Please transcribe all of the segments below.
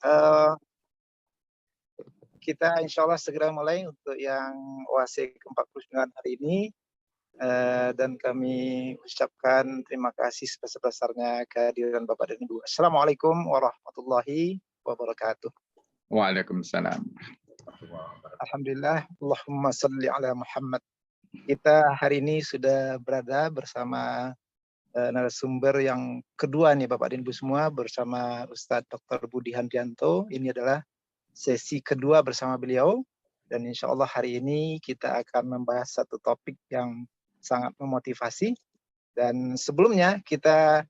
Eh, kita insya Allah segera mulai untuk yang OAC ke-49 hari ini. Dan kami ucapkan terima kasih sebesar-besarnya kehadiran Bapak dan Ibu. Assalamualaikum warahmatullahi wabarakatuh. Waalaikumsalam. Alhamdulillah, Allahumma salli ala Muhammad. Kita hari ini sudah berada bersama narasumber yang kedua nih Bapak dan Ibu semua, bersama Ustadz Dr. Budi Handrianto. Ini adalah sesi kedua bersama beliau, dan insya Allah hari ini kita akan membahas satu topik yang sangat memotivasi. Dan sebelumnya kita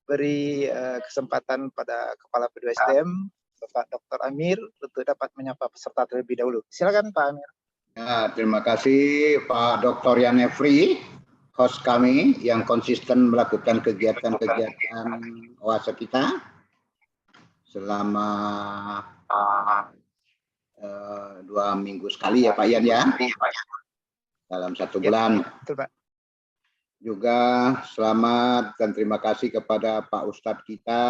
beri kesempatan pada Kepala P2SDM, Bapak Dr. Amir, untuk dapat menyapa peserta terlebih dahulu. Silakan Pak Amir. Ya, terima kasih Pak Dr. Yanefri, host kami yang konsisten melakukan kegiatan-kegiatan OASE kita selama 2 minggu sekali ya Pak Yan ya, dalam 1 bulan. Betul, Pak. Juga selamat dan terima kasih kepada Pak Ustadz kita,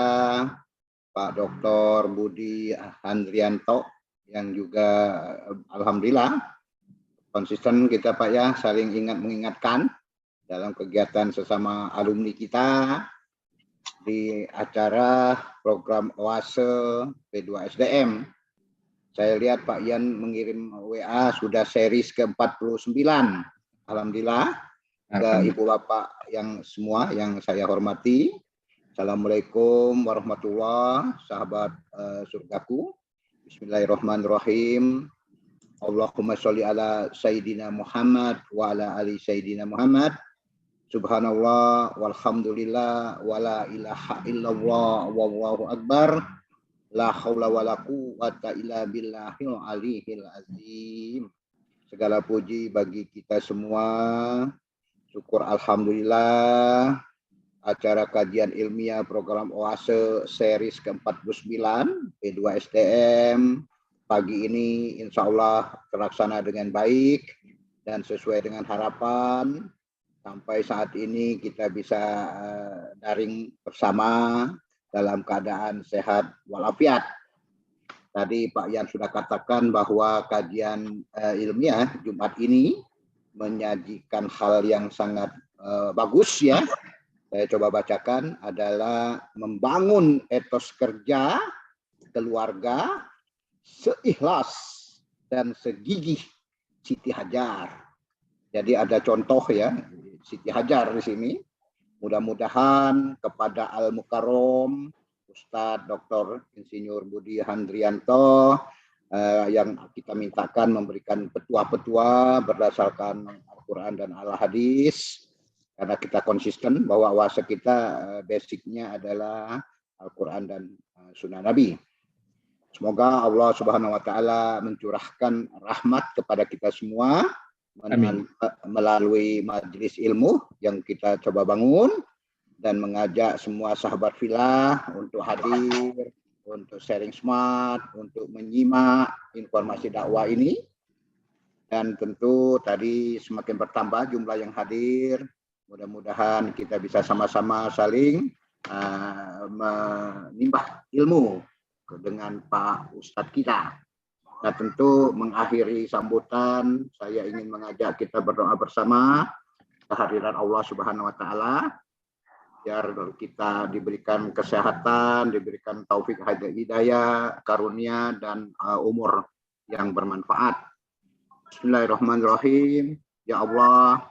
Pak Dr. Budi Handrianto, yang juga alhamdulillah konsisten kita Pak ya, saling mengingatkan dalam kegiatan sesama alumni kita di acara program OASE P2SDM. Saya lihat Pak Yan mengirim WA sudah series ke-49. Alhamdulillah. Ke Ibu Bapak yang semua yang saya hormati. Assalamualaikum warahmatullahi wabarakatuh, sahabat surgaku. Bismillahirrahmanirrahim. Allahumma sholli ala Sayyidina Muhammad wa ala ali Sayyidina Muhammad. Subhanallah walhamdulillah wa la ilaha illallah wallahu akbar. La haula wa la quwwata illa billahil aliyil azim. Segala puji bagi kita semua. Syukur alhamdulillah, acara kajian ilmiah program OASE series ke-49 P2SDM pagi ini insya Allah terlaksana dengan baik dan sesuai dengan harapan. Sampai saat ini kita bisa daring bersama dalam keadaan sehat walafiat. Tadi Pak Yan sudah katakan bahwa kajian ilmiah Jumat ini menyajikan hal yang sangat bagus ya. Saya coba bacakan, adalah membangun etos kerja keluarga seikhlas dan segigih Siti Hajar. Jadi ada contoh ya Siti Hajar di sini. Mudah-mudahan kepada Al Mukarrom Ustadz Dr. Insinyur Budi Handrianto yang kita mintakan memberikan petua-petua berdasarkan Al-Quran dan Al-Hadis, karena kita konsisten bahwa OASE kita basicnya adalah Al-Quran dan Sunnah Nabi. Semoga Allah Subhanahu Wa Taala mencurahkan rahmat kepada kita semua melalui majelis ilmu yang kita coba bangun, dan mengajak semua sahabat filah untuk hadir, untuk sharing smart, untuk menyimak informasi dakwah ini. Dan tentu tadi semakin bertambah jumlah yang hadir, mudah-mudahan kita bisa sama-sama saling menimbah ilmu dengan Pak Ustadz kita. Nah tentu mengakhiri sambutan, saya ingin mengajak kita berdoa bersama kehadiran Allah Subhanahu Wa Taala, biar kita diberikan kesehatan, diberikan taufik hidayah, karunia, dan umur yang bermanfaat. Bismillahirrahmanirrahim. Ya Allah,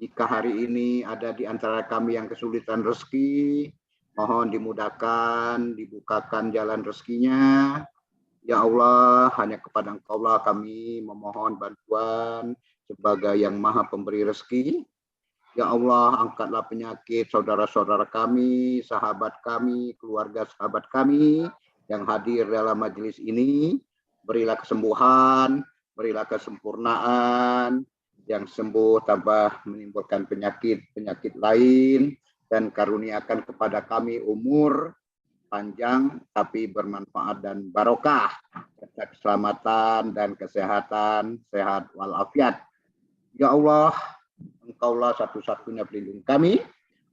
jika hari ini ada di antara kami yang kesulitan rezeki, mohon dimudahkan, dibukakan jalan rezekinya. Ya Allah, hanya kepada Engkau kami memohon bantuan sebagai yang Maha Pemberi rezeki. Ya Allah, angkatlah penyakit saudara-saudara kami, sahabat kami, keluarga sahabat kami yang hadir dalam majelis ini. Berilah kesembuhan, berilah kesempurnaan, yang sembuh tanpa menimbulkan penyakit-penyakit lain, dan karuniakan kepada kami umur panjang tapi bermanfaat dan barokah, serta keselamatan dan kesehatan, sehat walafiat. Ya Allah, Engkaulah satu-satunya pelindung kami.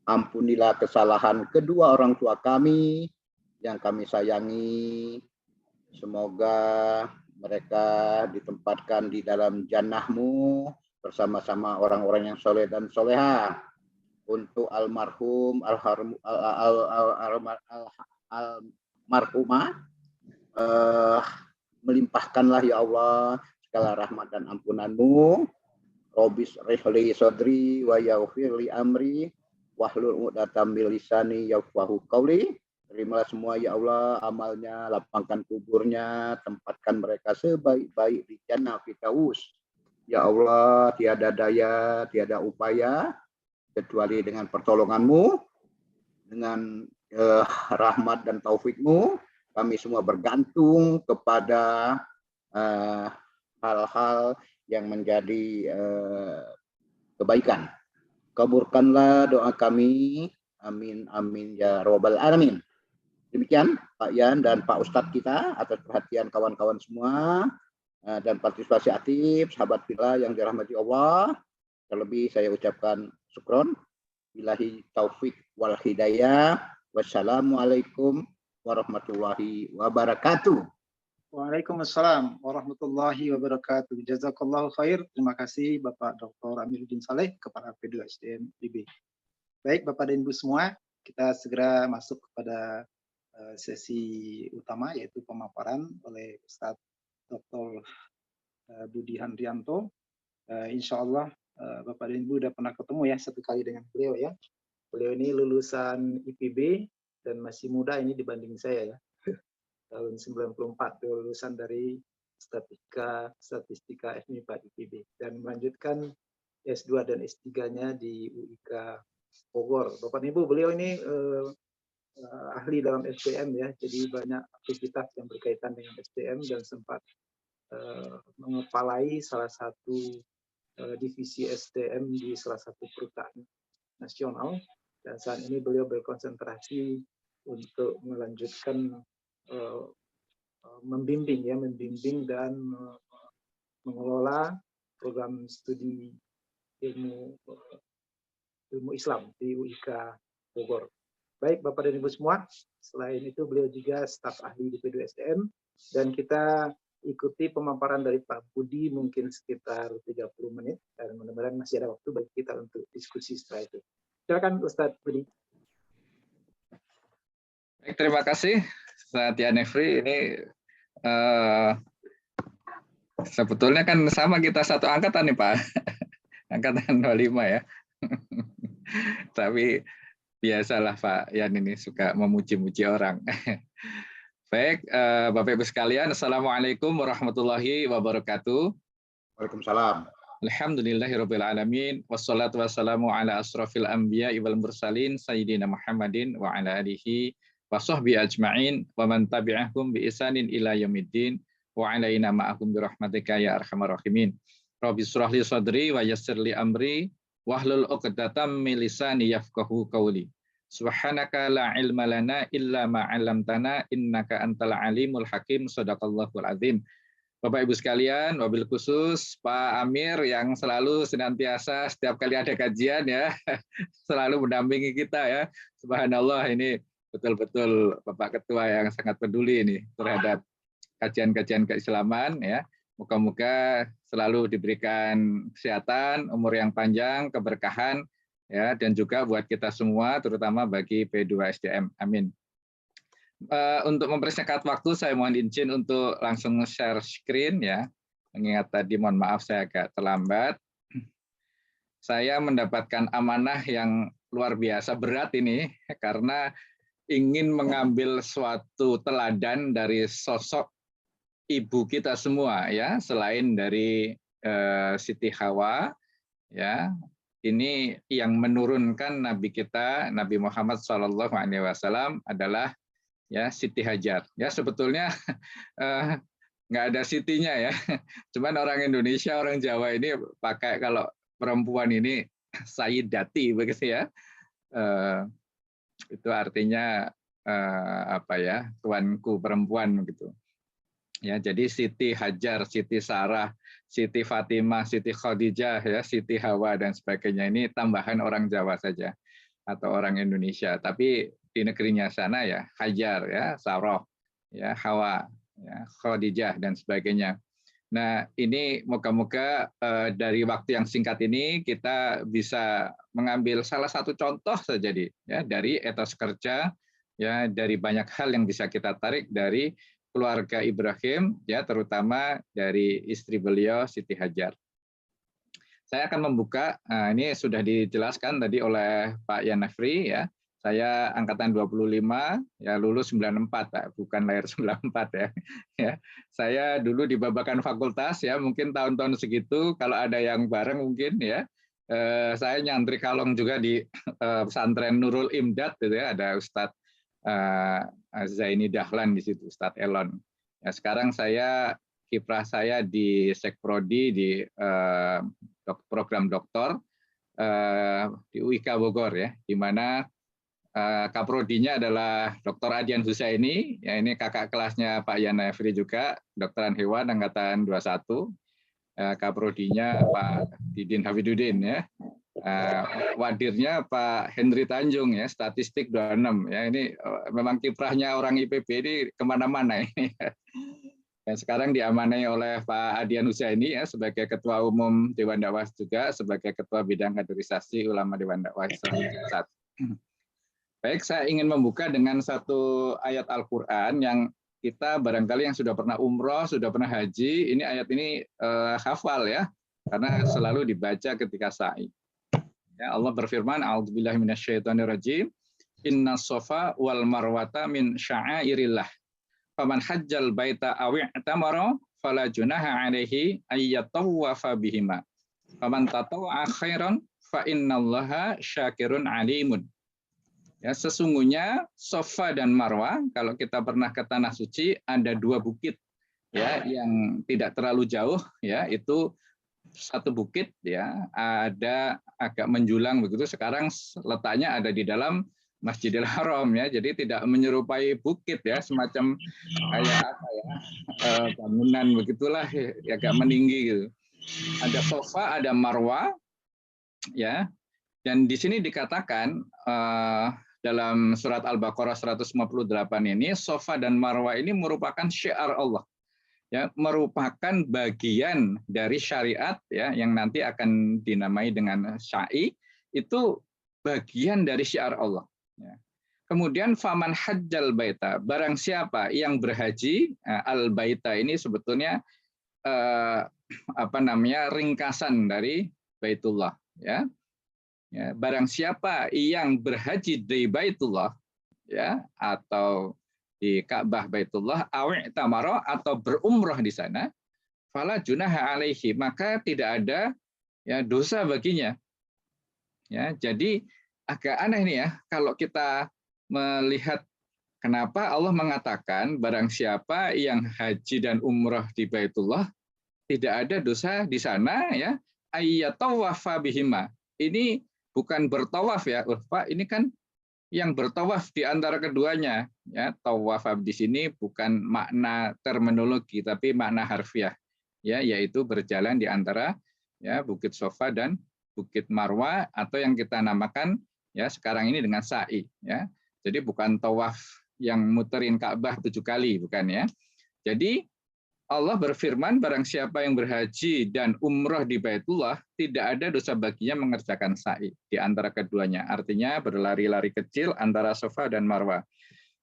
Ampunilah kesalahan kedua orang tua kami yang kami sayangi, Semoga mereka ditempatkan di dalam jannah-Mu bersama-sama orang-orang yang soleh dan soleha. Untuk almarhum almarhumah, melimpahkanlah ya Allah segala rahmat dan ampunan-Mu. Robis rihli sodri wa yaghfir li amri wahlul 'uqdatam min lisani yafqahu qawli. Terimalah semua ya Allah amalnya, lapangkan kuburnya, tempatkan mereka sebaik-baik di jannah firdaus. Ya Allah, tiada daya, tiada upaya kecuali dengan pertolongan-Mu, dengan rahmat dan taufik-Mu. Kami semua bergantung kepada hal-hal yang menjadi kebaikan. Kabulkanlah doa kami. Amin, amin ya robbal alamin. Demikian Pak Yan dan Pak Ustadz kita atas perhatian kawan-kawan semua dan partisipasi aktif sahabat bila yang dirahmati Allah. Terlebih saya ucapkan syukron. Billahi taufik wal hidayah. Wassalamualaikum warahmatullahi wabarakatuh. Waalaikumsalam warahmatullahi wabarakatuh. Jazakallahu khair. Terima kasih Bapak Dr. Amiruddin Saleh, Kepala P2SDM IB. Baik Bapak dan Ibu semua, kita segera masuk kepada sesi utama, yaitu pemaparan oleh Ustadz Dr. Budi Handrianto. Insya Allah Bapak dan Ibu sudah pernah ketemu ya satu kali dengan beliau ya. Beliau ini lulusan IPB dan masih muda ini dibanding saya ya. Tahun 94 lulusan dari Statistika FMIPA IPB dan melanjutkan S2 dan S3-nya di UIK Bogor. Bapak dan Ibu, beliau ini ahli dalam SDM ya, jadi banyak aktivitas yang berkaitan dengan SDM dan sempat mengepalai salah satu divisi SDM di salah satu perusahaan nasional, dan saat ini beliau berkonsentrasi untuk melanjutkan membimbing dan mengelola program studi ilmu Islam di UIK Bogor. Baik Bapak dan Ibu semua, selain itu beliau juga staf ahli di P2SDM dan kita ikuti pemaparan dari Pak Budi mungkin sekitar 30 menit dan mudah-mudahan masih ada waktu bagi kita untuk diskusi setelah itu. Silakan Ustadz Budi. Baik, terima kasih Satya Nefri. Ini sebetulnya kan sama kita satu angkatan nih Pak, angkatan 25 ya. Tapi biasalah Pak Yan ini suka memuji-muji orang. Baik, Bapak Ibu sekalian, Assalamualaikum warahmatullahi wabarakatuh. Waalaikumsalam. Alhamdulillahirabbil alamin wassalatu wassalamu ala asrofil anbiya wal mursalin sayyidina Muhammadin wa ala alihi wa sahbihi ajma'in wa man tabi'ahum bi ihsanin ila yaumiddin wa alaina ma'akum bi rahmatika ya arhamar rahimin. Rabbi shrah li sadri wa yassir li amri wahlul 'uqdatam min lisani yafqahu qawli. Subhanaka la ilma lana illa ma 'allamtana innaka antal alimul hakim. Shadaqallahul azim. Bapak Ibu sekalian, wabil khusus Pak Amir yang selalu senantiasa setiap kali ada kajian ya, selalu mendampingi kita ya. Subhanallah, ini betul-betul Bapak Ketua yang sangat peduli ini terhadap kajian-kajian keislaman ya. Moga-moga selalu diberikan kesehatan, umur yang panjang, keberkahan ya, dan juga buat kita semua, terutama bagi P2SDM. Amin. Untuk mempersingkat waktu, saya mohon izin untuk langsung share screen ya. Mengingat tadi mohon maaf saya agak terlambat. Saya mendapatkan amanah yang luar biasa berat ini karena ingin mengambil suatu teladan dari sosok ibu kita semua ya, selain dari Siti Hawa ya. Ini yang menurunkan Nabi kita, Nabi Muhammad SAW adalah ya Siti Hajar. Ya sebetulnya nggak ada Sitinya ya. Cuman orang Indonesia, orang Jawa ini pakai kalau perempuan ini Sayyidati begitu ya. Itu artinya apa ya, tuanku perempuan gitu. Ya, jadi Siti Hajar, Siti Sarah, Siti Fatimah, Siti Khadijah ya, Siti Hawa dan sebagainya ini tambahan orang Jawa saja atau orang Indonesia. Tapi di negerinya sana ya Hajar ya, Sarah ya, Hawa ya, Khadijah dan sebagainya. Nah, ini moga-moga dari waktu yang singkat ini kita bisa mengambil salah satu contoh saja dari etos kerja, ya, dari banyak hal yang bisa kita tarik dari keluarga Ibrahim, ya, terutama dari istri beliau Siti Hajar. Saya akan membuka, ini sudah dijelaskan tadi oleh Pak Yanafri, ya. Saya angkatan 25, ya, lulus 94, Pak, bukan lahir 94 ya. Ya. Saya dulu di babakan fakultas, ya, mungkin tahun-tahun segitu, kalau ada yang bareng mungkin, ya. Saya nyantri kalong juga di pesantren Nurul Imdad, gitu ya, ada Ustadz Zaini Dahlan di situ, Ustadz Elon. Ya, sekarang kiprah saya di Sekprodi di program doktor di UIK Bogor, ya, di mana Kaprodinya adalah Dr. Adian Husaini, ya, ini kakak kelasnya Pak Yanafri juga, kedokteran hewan angkatan 21. Kaprodinya Pak Didin Hafidudin, ya. Wadirnya Pak Henry Tanjung, ya, statistik 26. Ya, ini memang kiprahnya orang IPB ini kemana-mana ini. Dan sekarang diamanai oleh Pak Adian Husaini, ya, sebagai Ketua Umum Dewan Dakwah juga, sebagai Ketua Bidang Kaderisasi Ulama Dewan Dakwah Islam. Baik, saya ingin membuka dengan satu ayat Al-Quran yang kita barangkali yang sudah pernah umroh, sudah pernah haji, ini ayat ini hafal, ya, karena selalu dibaca ketika sa'i. Ya, Allah berfirman, A'udzubillahi minasyaitonirrajim, Inna sofa wal marwata min sya'airillah. Faman hajjal baita awi'tamara fala junaha alaihi ayyatawwafa bihima. Faman tatawwa'a khairan fa innallaha syakirun alimun. Ya, sesungguhnya Safa dan Marwah, kalau kita pernah ke Tanah Suci, ada dua bukit, ya, yang tidak terlalu jauh, ya, itu satu bukit, ya, ada agak menjulang begitu. Sekarang letaknya ada di dalam Masjidil Haram, ya, jadi tidak menyerupai bukit, ya, semacam kayak apa, ya, bangunan begitulah, ya, agak meninggi gitu. Ada Safa, ada Marwah, ya, dan di sini dikatakan dalam surat Al-Baqarah 158 ini, Safa dan Marwah ini merupakan syiar Allah, ya, merupakan bagian dari syariat, ya, yang nanti akan dinamai dengan syai, itu bagian dari syiar Allah. Ya. Kemudian faman hajjal baita, barang siapa yang berhaji, al-baita ini sebetulnya ringkasan dari Baitullah, ya. Ya, barang siapa yang berhaji di Baitullah, ya, atau di Ka'bah Baitullah, awi'tamara, atau berumrah di sana, fala junaha alaihi, maka tidak ada, ya, dosa baginya. Ya, jadi agak aneh nih, ya, kalau kita melihat kenapa Allah mengatakan barang siapa yang haji dan umrah di Baitullah tidak ada dosa di sana, ya, ayyatawafa bihima. Ini bukan bertawaf, ya, Pak, ini kan yang bertawaf di antara keduanya, ya. Tawaf di sini bukan makna terminologi tapi makna harfiah, ya, yaitu berjalan di antara, ya, Bukit Safa dan Bukit Marwah, atau yang kita namakan, ya, sekarang ini dengan sa'i, ya. Jadi bukan tawaf yang muterin Ka'bah 7 kali, bukan, ya. Jadi Allah berfirman, barang siapa yang berhaji dan umroh di Baitullah, tidak ada dosa baginya mengerjakan sa'i di antara keduanya. Artinya berlari-lari kecil antara Safa dan Marwah.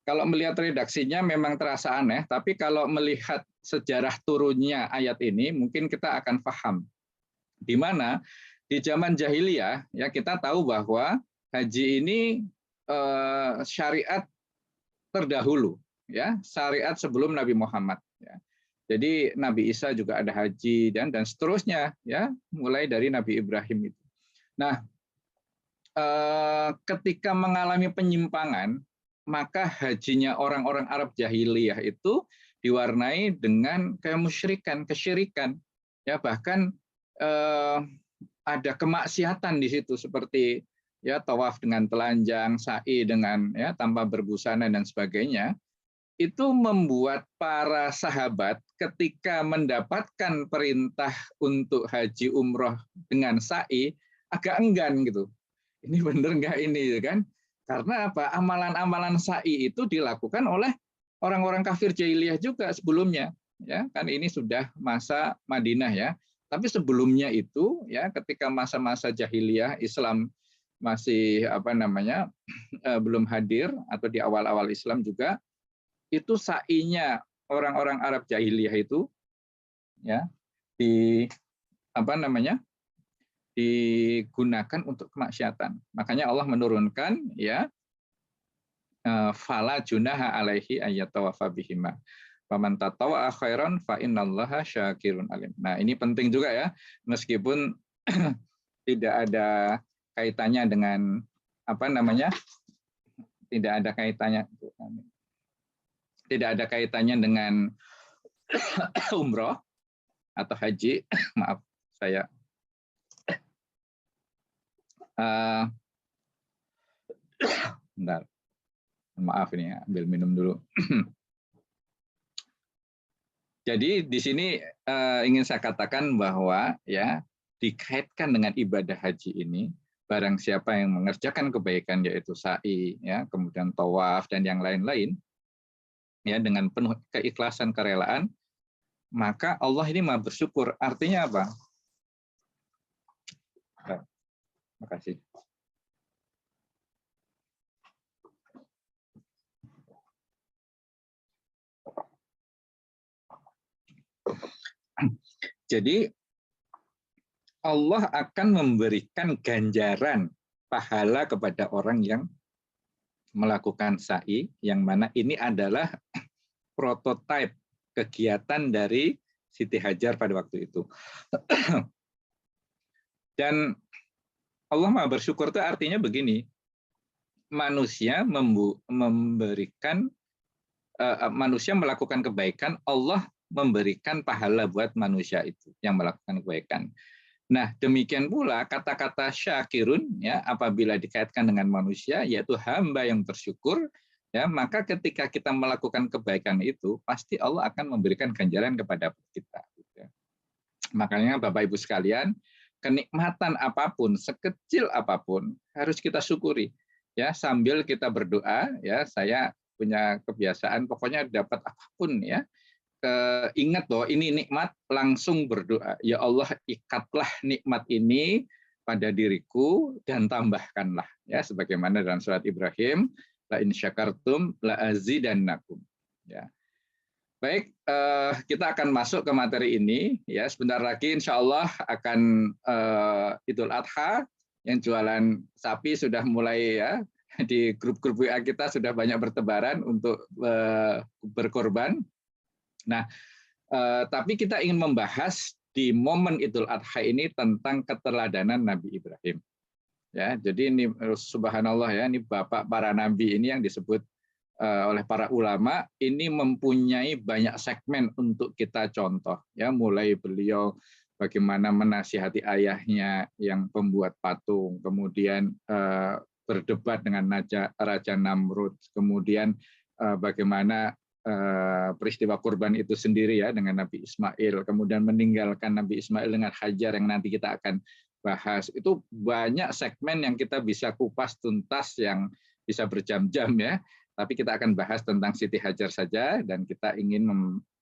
Kalau melihat redaksinya memang terasa aneh, tapi kalau melihat sejarah turunnya ayat ini, mungkin kita akan paham. Di mana di zaman jahiliyah, ya, kita tahu bahwa haji ini syariat terdahulu, ya, syariat sebelum Nabi Muhammad, ya. Jadi Nabi Isa juga ada haji dan seterusnya, ya, mulai dari Nabi Ibrahim itu. Nah, ketika mengalami penyimpangan, maka hajinya orang-orang Arab jahiliyah itu diwarnai dengan kemusyrikan, kesyirikan, ya, bahkan ada kemaksiatan di situ seperti, ya, tawaf dengan telanjang, sa'i dengan, ya, tanpa berbusana dan sebagainya. Itu membuat para sahabat ketika mendapatkan perintah untuk haji umroh dengan sa'i agak enggan gitu. Ini benar nggak ini, kan? Karena apa? Amalan-amalan sa'i itu dilakukan oleh orang-orang kafir jahiliyah juga sebelumnya, ya kan ini sudah masa Madinah ya. Tapi sebelumnya itu ya ketika masa-masa jahiliyah Islam masih belum hadir atau di awal-awal Islam juga, itu sa'inya orang-orang Arab jahiliyah itu ya digunakan untuk kemaksiatan. Makanya Allah menurunkan ya fala junaha alaihi ayyatawafa bihima. Faman tatawwa khairan fa innallaha syakirun alim. Nah, ini penting juga ya, meskipun tidak ada kaitannya dengan tidak ada kaitannya dengan umroh atau haji. Maaf, saya bentar. Maaf ini ya, ambil minum dulu. Jadi di sini ingin saya katakan bahwa ya dikaitkan dengan ibadah haji ini, barang siapa yang mengerjakan kebaikan yaitu sa'i, ya, kemudian tawaf dan yang lain-lain, ya dengan penuh keikhlasan kerelaan, maka Allah ini maha bersyukur. Artinya apa? Terima kasih. Jadi Allah akan memberikan ganjaran pahala kepada orang yang melakukan sa'i, yang mana ini adalah prototipe kegiatan dari Siti Hajar pada waktu itu. Dan Allah maha bersyukur itu artinya begini, manusia manusia melakukan kebaikan, Allah memberikan pahala buat manusia itu yang melakukan kebaikan. Nah, demikian pula kata-kata syakirun ya apabila dikaitkan dengan manusia yaitu hamba yang bersyukur, ya maka ketika kita melakukan kebaikan itu pasti Allah akan memberikan ganjaran kepada kita. Makanya Bapak Ibu sekalian, kenikmatan apapun, sekecil apapun harus kita syukuri. Ya, sambil kita berdoa, ya saya punya kebiasaan pokoknya dapat apapun ya. Ingat bahwa ini nikmat, langsung berdoa. Ya Allah, ikatlah nikmat ini pada diriku dan tambahkanlah. Ya, sebagaimana dalam surat Ibrahim, la in syakartum la azidannakum. Ya. Baik, kita akan masuk ke materi ini. Ya, sebentar lagi insya Allah akan Idul Adha, yang jualan sapi sudah mulai ya di grup-grup WA kita sudah banyak bertebaran untuk berkorban. Nah, tapi kita ingin membahas di momen Idul Adha ini tentang keteladanan Nabi Ibrahim. Ya, jadi ini subhanallah ya, ini bapak para nabi ini yang disebut oleh para ulama ini mempunyai banyak segmen untuk kita contoh. Ya, mulai beliau bagaimana menasihati ayahnya yang pembuat patung, kemudian berdebat dengan Raja Namrud, kemudian bagaimana peristiwa kurban itu sendiri ya dengan Nabi Ismail, kemudian meninggalkan Nabi Ismail dengan Hajar yang nanti kita akan bahas. Itu banyak segmen yang kita bisa kupas tuntas yang bisa berjam-jam ya. Tapi kita akan bahas tentang Siti Hajar saja dan kita ingin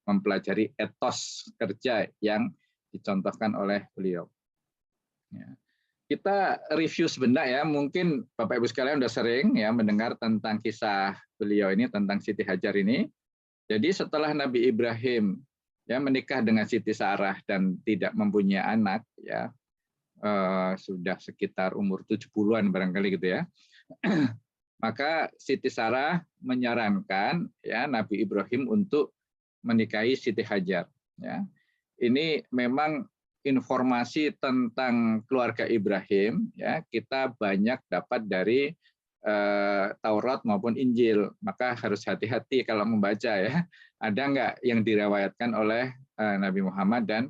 mempelajari etos kerja yang dicontohkan oleh beliau. Ya. Kita review sebentar ya, mungkin Bapak Ibu sekalian sudah sering ya mendengar tentang kisah beliau ini, tentang Siti Hajar ini. Jadi setelah Nabi Ibrahim ya menikah dengan Siti Sarah dan tidak mempunyai anak ya, sudah sekitar umur 70-an barangkali gitu ya. Maka Siti Sarah menyarankan ya Nabi Ibrahim untuk menikahi Siti Hajar ya. Ini memang informasi tentang keluarga Ibrahim ya kita banyak dapat dari Taurat maupun Injil, maka harus hati-hati kalau membaca ya. Ada nggak yang diriwayatkan oleh Nabi Muhammad dan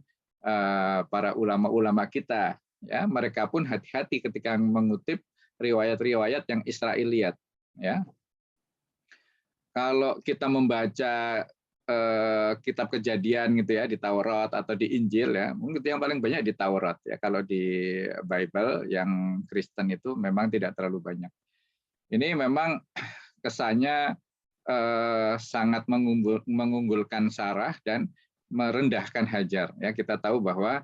para ulama-ulama kita? Ya, mereka pun hati-hati ketika mengutip riwayat-riwayat yang Israiliyat. Ya, kalau kita membaca kitab Kejadian gitu ya di Taurat atau di Injil ya, mungkin yang paling banyak di Taurat ya. Kalau di Bible yang Kristen itu memang tidak terlalu banyak. Ini memang kesannya sangat mengunggulkan Sarah dan merendahkan Hajar. Ya, kita tahu bahwa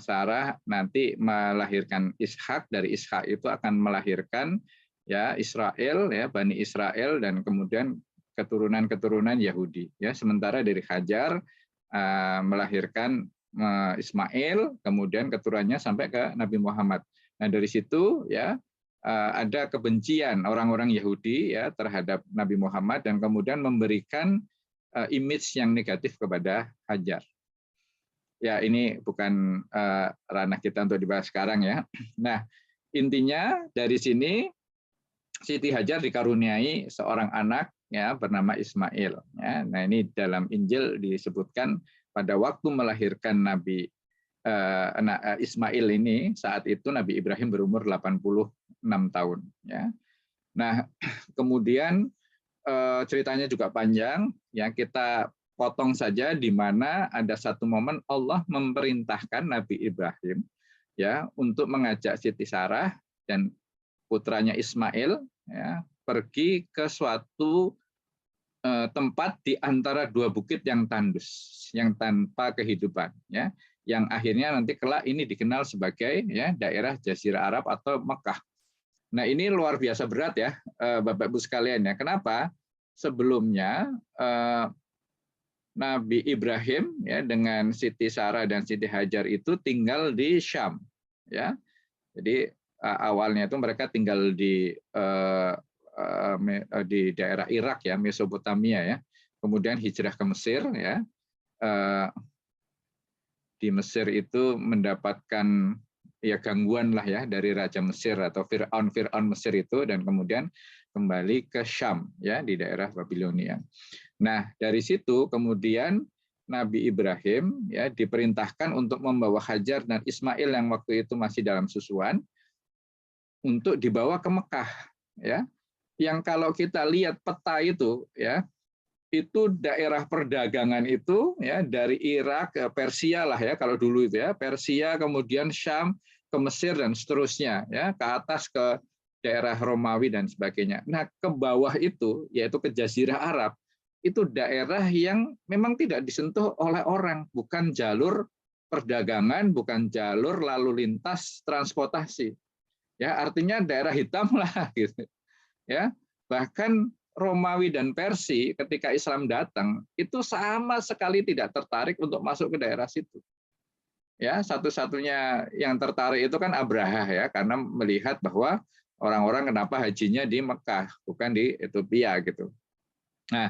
Sarah nanti melahirkan Ishak, dari Ishak itu akan melahirkan ya Israel, ya Bani Israel, dan kemudian keturunan-keturunan Yahudi. Ya, sementara dari Hajar melahirkan Ismail, kemudian keturunannya sampai ke Nabi Muhammad. Nah, dari situ ya ada kebencian orang-orang Yahudi ya terhadap Nabi Muhammad, dan kemudian memberikan image yang negatif kepada Hajar. Ya, ini bukan ranah kita untuk dibahas sekarang ya. Nah, intinya dari sini Siti Hajar dikaruniai seorang anak ya bernama Ismail. Ya. Nah, ini dalam Injil disebutkan pada waktu melahirkan Nabi Ismail ini, saat itu Nabi Ibrahim berumur 86 tahun. Ya. Nah, kemudian ceritanya juga panjang. Ya, kita potong saja di mana ada satu momen Allah memerintahkan Nabi Ibrahim ya untuk mengajak Siti Sarah dan putranya Ismail ya pergi ke suatu tempat di antara dua bukit yang tandus, yang tanpa kehidupan ya, yang akhirnya nanti kelak ini dikenal sebagai ya daerah Jazirah Arab atau Mekah. Nah, ini luar biasa berat ya Bapak Ibu sekalian ya. Kenapa? Sebelumnya Nabi Ibrahim ya dengan Siti Sarah dan Siti Hajar itu tinggal di Syam ya. Jadi awalnya itu mereka tinggal di daerah Irak ya, Mesopotamia ya. Kemudian hijrah ke Mesir ya. Di Mesir itu mendapatkan ya gangguan lah ya dari Raja Mesir atau Fir'aun Mesir itu, dan kemudian kembali ke Syam ya di daerah Babilonia. Nah, dari situ kemudian Nabi Ibrahim ya diperintahkan untuk membawa Hajar dan Ismail yang waktu itu masih dalam susuan untuk dibawa ke Mekah ya. Yang kalau kita lihat peta itu ya, itu daerah perdagangan itu ya dari Irak ke Persia lah ya kalau dulu itu ya, Persia kemudian Syam ke Mesir dan seterusnya ya, ke atas ke daerah Romawi dan sebagainya. Nah, ke bawah itu yaitu ke Jazirah Arab, itu daerah yang memang tidak disentuh oleh orang, bukan jalur perdagangan, bukan jalur lalu lintas transportasi. Ya, artinya daerah hitam lah gitu. Ya, bahkan Romawi dan Persia ketika Islam datang itu sama sekali tidak tertarik untuk masuk ke daerah situ. Ya, satu-satunya yang tertarik itu kan Abraha ya, karena melihat bahwa orang-orang kenapa hajinya di Mekah bukan di Ethiopia gitu. Nah,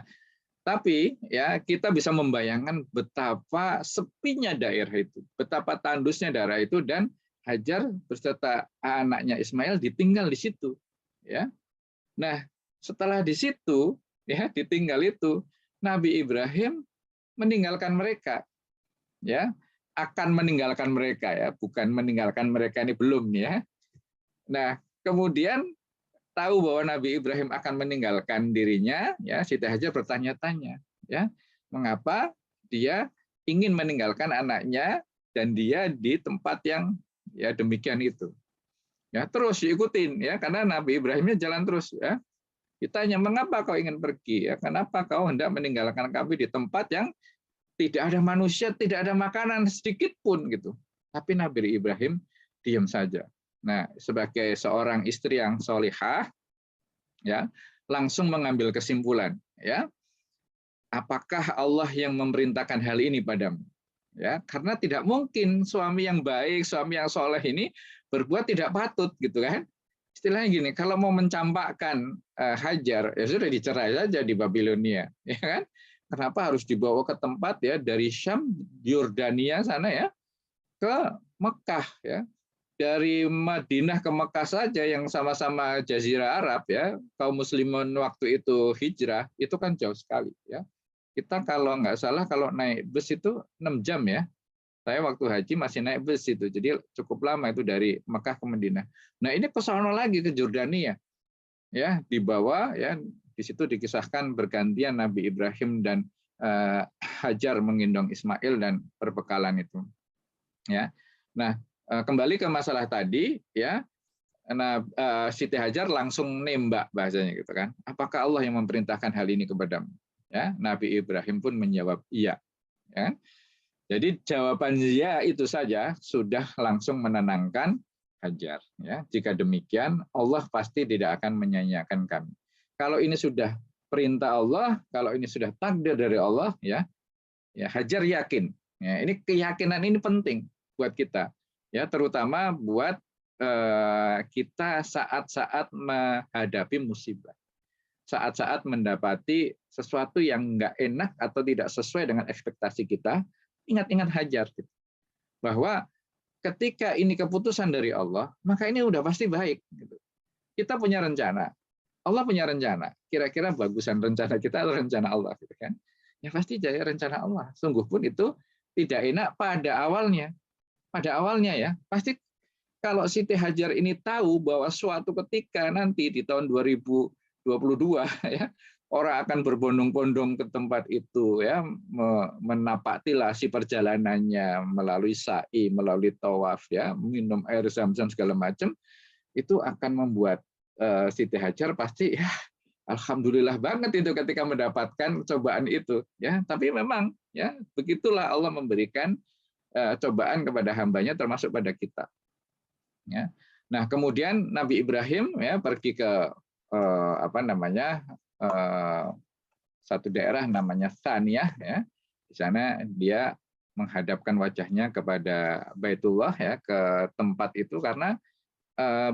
tapi ya kita bisa membayangkan betapa sepinya daerah itu, betapa tandusnya daerah itu, dan Hajar beserta anaknya Ismail ditinggal di situ. Ya, nah setelah di situ ya ditinggal itu, Nabi Ibrahim meninggalkan mereka, ya akan meninggalkan mereka ya, bukan meninggalkan mereka ini belum ya. Nah kemudian tahu bahwa Nabi Ibrahim akan meninggalkan dirinya, ya Siti Hajar bertanya-tanya, ya mengapa dia ingin meninggalkan anaknya dan dia di tempat yang ya demikian itu. Ya terus diikutin ya, karena Nabi Ibrahimnya jalan terus ya. Ditanya, mengapa kau ingin pergi? Ya, kenapa kau hendak meninggalkan kami di tempat yang tidak ada manusia, tidak ada makanan sedikit pun gitu. Tapi Nabi Ibrahim diam saja. Nah, sebagai seorang istri yang solihah, ya langsung mengambil kesimpulan, ya apakah Allah yang memerintahkan hal ini padamu? Ya, karena tidak mungkin suami yang baik, suami yang soleh ini berbuat tidak patut, gitu kan? Istilahnya gini, kalau mau mencampakkan Hajar, ya sudah dicerai saja di Babilonia, ya kan? Kenapa harus dibawa ke tempat ya dari Syam, Yordania sana ya, ke Mekah ya? Dari Madinah ke Mekah saja yang sama-sama Jazirah Arab ya, kaum muslimin waktu itu hijrah, itu kan jauh sekali ya. Kita kalau nggak salah kalau naik bus itu 6 jam ya. Saya waktu haji masih naik bus itu, jadi cukup lama itu dari Mekah ke Madinah. Nah ini ke sana lagi ke Jordania, ya dibawa ya, di situ dikisahkan bergantian Nabi Ibrahim dan Hajar menggendong Ismail dan perbekalan itu, ya. Nah kembali ke masalah tadi, ya Siti Hajar langsung nembak bahasanya gitu kan. Apakah Allah yang memerintahkan hal ini kepadamu? Ya, Nabi Ibrahim pun menjawab iya. Ya. Jadi jawaban iya itu saja sudah langsung menenangkan Hajar. Ya, jika demikian Allah pasti tidak akan menyanyiakan kami. Kalau ini sudah perintah Allah, kalau ini sudah takdir dari Allah, ya Hajar yakin. Ya, ini keyakinan ini penting buat kita. Ya, terutama buat kita saat-saat menghadapi musibah, saat-saat mendapati sesuatu yang nggak enak atau tidak sesuai dengan ekspektasi kita, ingat-ingat Hajar, bahwa ketika ini keputusan dari Allah, maka ini udah pasti baik. Kita punya rencana, Allah punya rencana. Kira-kira bagusan rencana kita atau rencana Allah, gitu kan? Ya pasti jaya rencana Allah. Sungguh pun itu tidak enak pada awalnya. Pada awalnya ya, pasti. Kalau Siti Hajar ini tahu bahwa suatu ketika nanti di tahun 2022 ya orang akan berbondong-bondong ke tempat itu ya menapaktilasi perjalanannya melalui sa'i, melalui tawaf ya, minum air zam-zam segala macam, itu akan membuat Siti Hajar pasti ya alhamdulillah banget itu ketika mendapatkan cobaan itu ya. Tapi memang ya begitulah Allah memberikan cobaan kepada hambanya termasuk pada kita. Ya. Nah, kemudian Nabi Ibrahim ya pergi ke satu daerah namanya Thaniyah ya. Di sana dia menghadapkan wajahnya kepada Baitullah ya, ke tempat itu karena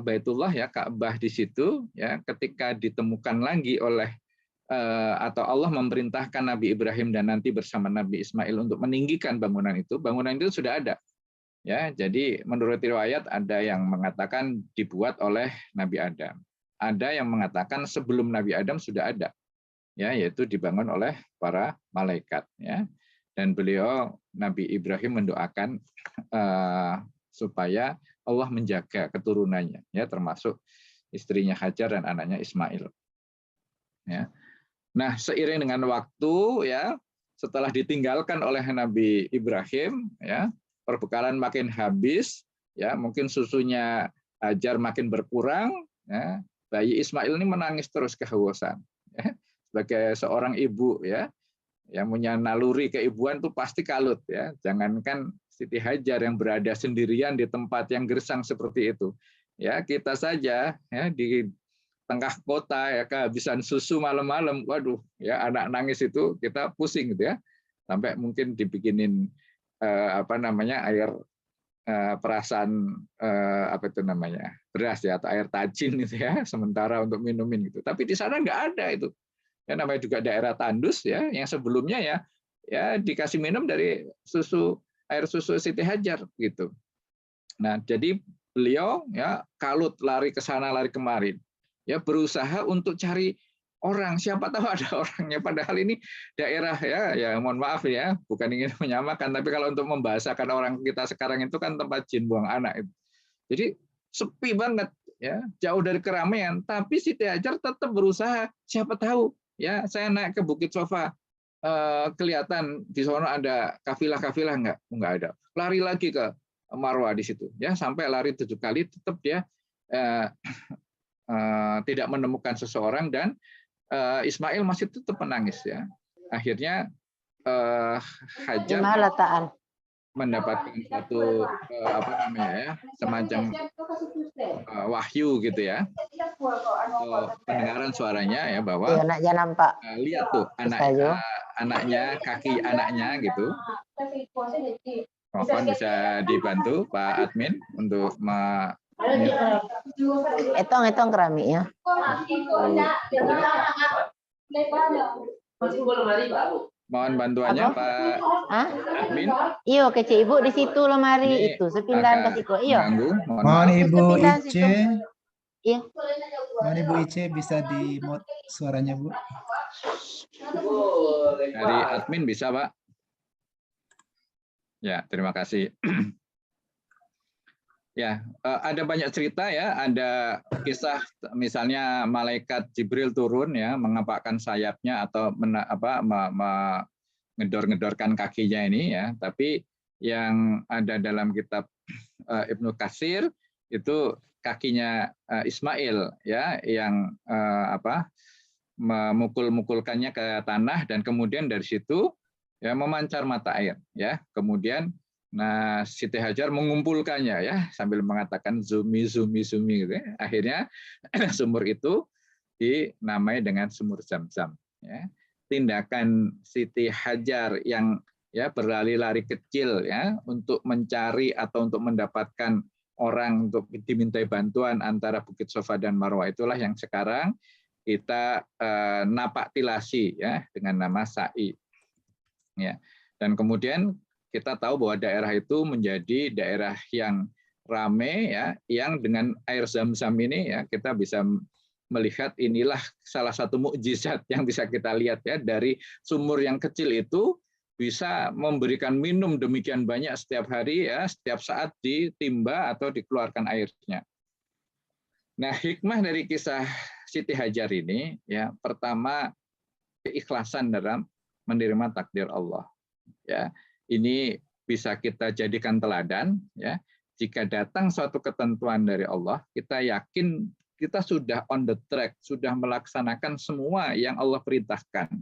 Baitullah ya, Ka'bah di situ ya, ketika ditemukan lagi oleh atau Allah memerintahkan Nabi Ibrahim dan nanti bersama Nabi Ismail untuk meninggikan bangunan itu sudah ada. Ya, jadi menurut riwayat ada yang mengatakan dibuat oleh Nabi Adam. Ada yang mengatakan sebelum Nabi Adam sudah ada. Ya, yaitu dibangun oleh para malaikat ya. Dan beliau Nabi Ibrahim mendoakan supaya Allah menjaga keturunannya ya, termasuk istrinya Hajar dan anaknya Ismail. Ya. Nah, seiring dengan waktu ya, setelah ditinggalkan oleh Nabi Ibrahim ya, perbekalan makin habis, ya mungkin susunya Hajar makin berkurang, ya, bayi Ismail ini menangis terus kehausan. Ya. Sebagai seorang ibu, ya, yang punya naluri keibuan itu pasti kalut, ya. Jangankan Siti Hajar yang berada sendirian di tempat yang gersang seperti itu, ya kita saja, ya di tengah kota, ya kehabisan susu malam-malam, waduh, ya anak nangis itu kita pusing, gitu ya, sampai mungkin dibikinin air perasan beras ya atau air tajin gitu ya sementara untuk minumin gitu. Tapi di sana nggak ada itu. Ya namanya juga daerah tandus ya yang sebelumnya ya dikasih minum dari air susu Siti Hajar gitu. Nah, jadi beliau ya kalut lari ke sana lari kemarin. Ya berusaha untuk cari orang, siapa tahu ada orangnya, padahal ini daerah ya mohon maaf ya, bukan ingin menyamakan, tapi kalau untuk membahasakan orang kita sekarang itu kan tempat jin buang anak itu. Jadi sepi banget ya, jauh dari keramaian, tapi Siti Hajar tetap berusaha, siapa tahu ya saya naik ke Bukit Sofa kelihatan di sana ada kafilah-kafilah, enggak ada. Lari lagi ke Marwah di situ ya, sampai lari 7 kali tetap dia tidak menemukan seseorang dan Ismail masih tetap menangis ya. Akhirnya Hajar mendapatkan satu semacam wahyu gitu ya. Pendengaran suaranya ya bahwa lihat tuh anaknya, kaki anaknya gitu. Mohon bisa dibantu Pak Admin untuk Etong keramik ya. Mohon bantuannya Pak Admin. Iyo kece ibu di situ lemari itu sepindahan ke situ. Iyo. Mohon Ibu Ice. Iya. Mohon Ibu Ice bisa di mute suaranya Bu. Dari admin bisa Pak. Ya terima kasih. Ya, ada banyak cerita ya, ada kisah misalnya malaikat Jibril turun ya, mengepakkan sayapnya atau ngedor-ngedorkan kakinya ini ya, tapi yang ada dalam kitab Ibnu Katsir itu kakinya Ismail ya yang memukul-mukulkannya ke tanah, dan kemudian dari situ ya memancar mata air ya. Kemudian Siti Hajar mengumpulkannya ya sambil mengatakan zumi gitu ya. Akhirnya sumur itu dinamai dengan sumur Zam-Zam ya. Tindakan Siti Hajar yang ya berlari-lari kecil ya untuk mencari atau untuk mendapatkan orang untuk dimintai bantuan antara Bukit Sofa dan Marwah, itulah yang sekarang kita napak tilasi ya dengan nama sa'i ya. Dan kemudian kita tahu bahwa daerah itu menjadi daerah yang ramai ya, yang dengan air Zam-Zam ini ya kita bisa melihat inilah salah satu mukjizat yang bisa kita lihat ya, dari sumur yang kecil itu bisa memberikan minum demikian banyak setiap hari ya, setiap saat ditimba atau dikeluarkan airnya. Nah, hikmah dari kisah Siti Hajar ini ya, pertama keikhlasan dalam menerima takdir Allah. Ya, ini bisa kita jadikan teladan ya. Jika datang suatu ketentuan dari Allah, kita yakin kita sudah on the track, sudah melaksanakan semua yang Allah perintahkan.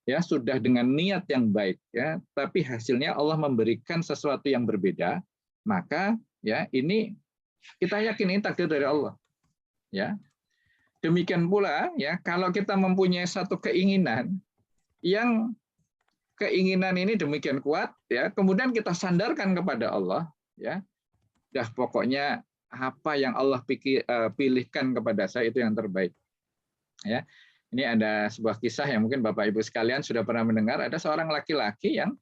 Ya, sudah dengan niat yang baik ya, tapi hasilnya Allah memberikan sesuatu yang berbeda, maka ya ini kita yakin ini takdir dari Allah. Ya. Demikian pula ya, kalau kita mempunyai satu keinginan yang keinginan ini demikian kuat ya, kemudian kita sandarkan kepada Allah ya. Dah pokoknya apa yang Allah pilihkan kepada saya itu yang terbaik. Ya. Ini ada sebuah kisah yang mungkin Bapak Ibu sekalian sudah pernah mendengar. Ada seorang laki-laki yang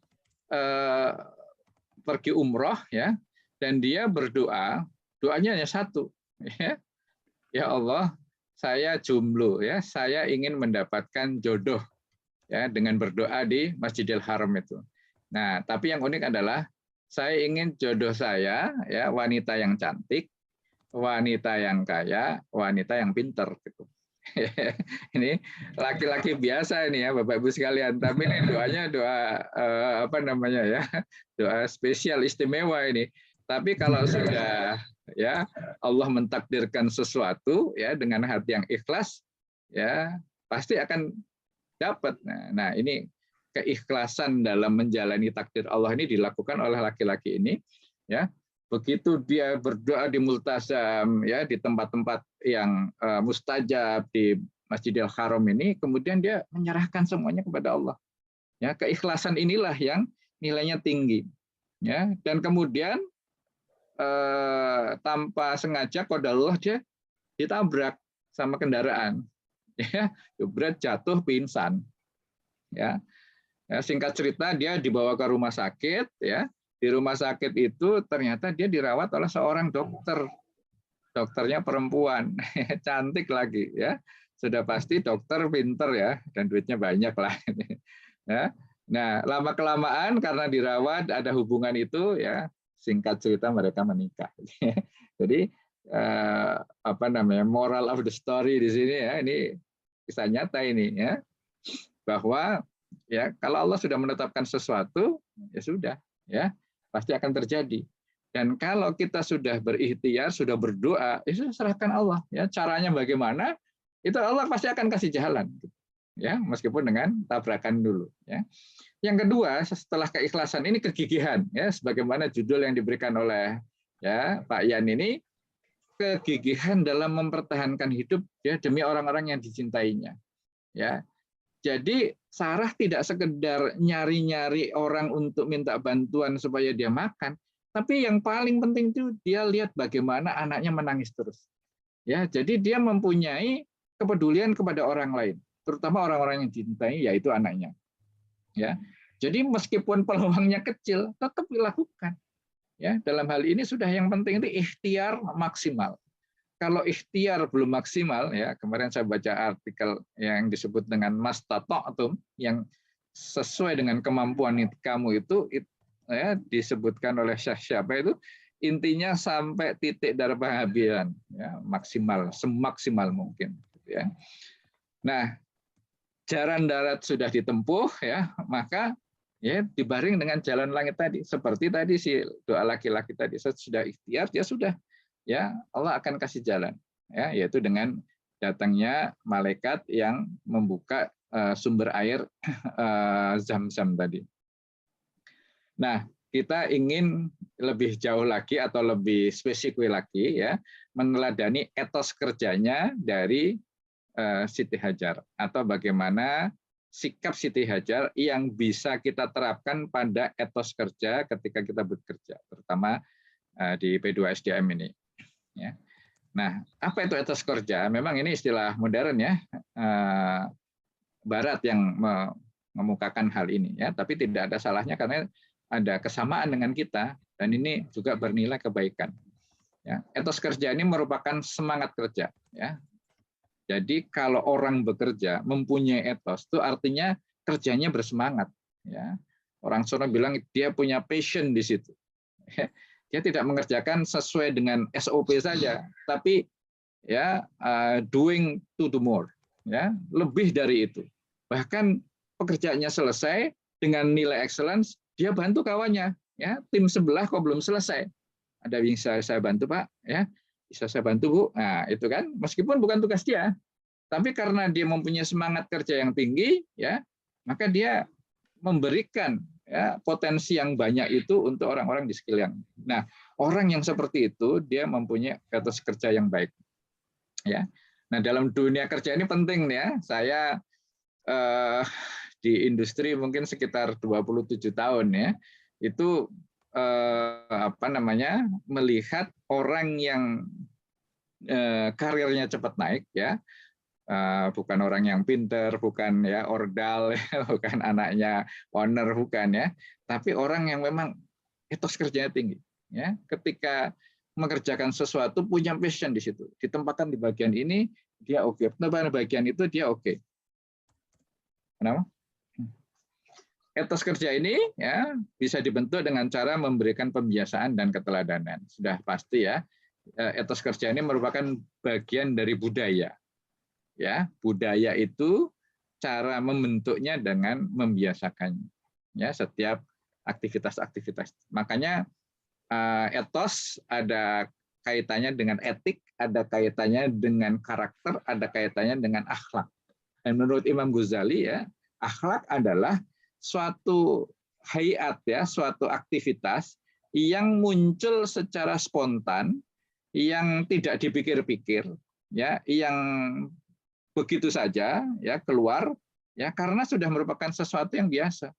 pergi umroh ya, dan dia berdoa, doanya hanya satu ya. Ya Allah, saya jomblo ya, saya ingin mendapatkan jodoh ya dengan berdoa di Masjidil Haram itu. Nah, tapi yang unik adalah saya ingin jodoh saya ya wanita yang cantik, wanita yang kaya, wanita yang pinter gitu. Ini laki-laki biasa ini ya Bapak Ibu sekalian, tapi ini doanya doa doa spesial istimewa ini. Tapi kalau sudah ya Allah mentakdirkan sesuatu ya dengan hati yang ikhlas ya pasti akan dapat. Nah, ini keikhlasan dalam menjalani takdir Allah ini dilakukan oleh laki-laki ini ya. Begitu dia berdoa di multazam ya, di tempat-tempat yang mustajab di Masjidil Haram ini, kemudian dia menyerahkan semuanya kepada Allah. Ya, keikhlasan inilah yang nilainya tinggi. Ya, dan kemudian tanpa sengaja qadarullah dia ditabrak sama kendaraan. Ya, berat jatuh pingsan. Ya. Ya, singkat cerita dia dibawa ke rumah sakit ya. Di rumah sakit itu ternyata dia dirawat oleh seorang dokter. Dokternya perempuan, cantik lagi ya. Sudah pasti dokter pinter ya, dan duitnya banyak lah. Ya. Nah, lama kelamaan karena dirawat ada hubungan itu ya, singkat cerita mereka menikah. Jadi moral of the story di sini ya, ini kisah nyata ini ya, bahwa ya kalau Allah sudah menetapkan sesuatu ya sudah ya pasti akan terjadi. Dan kalau kita sudah berikhtiar, sudah berdoa, itu serahkan Allah. Ya, caranya bagaimana? Itu Allah pasti akan kasih jalan. Ya, meskipun dengan tabrakan dulu. Ya. Yang kedua, setelah keikhlasan ini kegigihan. Ya, sebagaimana judul yang diberikan oleh ya Pak Yan ini, kegigihan dalam mempertahankan hidup ya demi orang-orang yang dicintainya. Ya. Jadi Sarah tidak sekedar nyari-nyari orang untuk minta bantuan supaya dia makan, tapi yang paling penting itu dia lihat bagaimana anaknya menangis terus. Ya, jadi dia mempunyai kepedulian kepada orang lain, terutama orang-orang yang dicintai, yaitu anaknya. Ya, jadi meskipun peluangnya kecil, tetap dilakukan. Ya, dalam hal ini sudah yang penting itu ikhtiar maksimal. Kalau ikhtiar belum maksimal, ya kemarin saya baca artikel yang disebut dengan mastata'tum, yang sesuai dengan kemampuan kamu itu ya, disebutkan oleh siapa itu, intinya sampai titik darah penghabisan, ya, maksimal, semaksimal mungkin. Ya. Nah, jalan darat sudah ditempuh, ya maka ya dibaring dengan jalan langit tadi, seperti tadi si doa laki-laki tadi, sudah ikhtiar, dia sudah ya Allah akan kasih jalan, ya, yaitu dengan datangnya malaikat yang membuka sumber air Zam-Zam tadi. Nah, kita ingin lebih jauh lagi atau lebih spesifik lagi, ya, meneladani etos kerjanya dari Siti Hajar, atau bagaimana sikap Siti Hajar yang bisa kita terapkan pada etos kerja ketika kita bekerja, terutama di P2SDM ini. Ya. Nah, apa itu etos kerja? Memang ini istilah modern, ya, Barat yang mengemukakan hal ini, ya. Tapi tidak ada salahnya karena ada kesamaan dengan kita, dan ini juga bernilai kebaikan. Ya. Etos kerja ini merupakan semangat kerja. Ya. Jadi kalau orang bekerja mempunyai etos, itu artinya kerjanya bersemangat. Ya. Orang Sunda bilang dia punya passion di situ. Dia tidak mengerjakan sesuai dengan SOP saja, tapi ya doing to do more, ya, lebih dari itu. Bahkan pekerjaannya selesai dengan nilai excellence, dia bantu kawannya. Ya, tim sebelah kok belum selesai. Ada yang bisa saya bantu, Pak? Ya. Bisa saya bantu, Bu? Nah, itu kan meskipun bukan tugas dia, tapi karena dia mempunyai semangat kerja yang tinggi, ya, maka dia memberikan, ya, potensi yang banyak itu untuk orang-orang di sekeliling. Nah, orang yang seperti itu dia mempunyai etos kerja yang baik. Ya. Nah, dalam dunia kerja ini penting, ya. Saya di industri mungkin sekitar 27 tahun, ya. Itu melihat orang yang karirnya cepat naik, ya, bukan orang yang pinter, bukan, ya, ordal, bukan anaknya owner, bukan, ya, tapi orang yang memang etos kerjanya tinggi, ya. Ketika mengerjakan sesuatu punya passion di situ, ditempatkan di bagian ini dia oke, di bagian itu dia oke. Kenapa? Etos kerja ini, ya, bisa dibentuk dengan cara memberikan pembiasaan dan keteladanan. Sudah pasti, ya, etos kerja ini merupakan bagian dari budaya. Ya, budaya itu cara membentuknya dengan membiasakannya. Ya, setiap aktivitas-aktivitas. Makanya etos ada kaitannya dengan etik, ada kaitannya dengan karakter, ada kaitannya dengan akhlak. Dan menurut Imam Ghazali, ya, akhlak adalah suatu hayat, ya, suatu aktivitas yang muncul secara spontan, yang tidak dipikir-pikir, ya, yang begitu saja, ya, keluar, ya, karena sudah merupakan sesuatu yang biasa.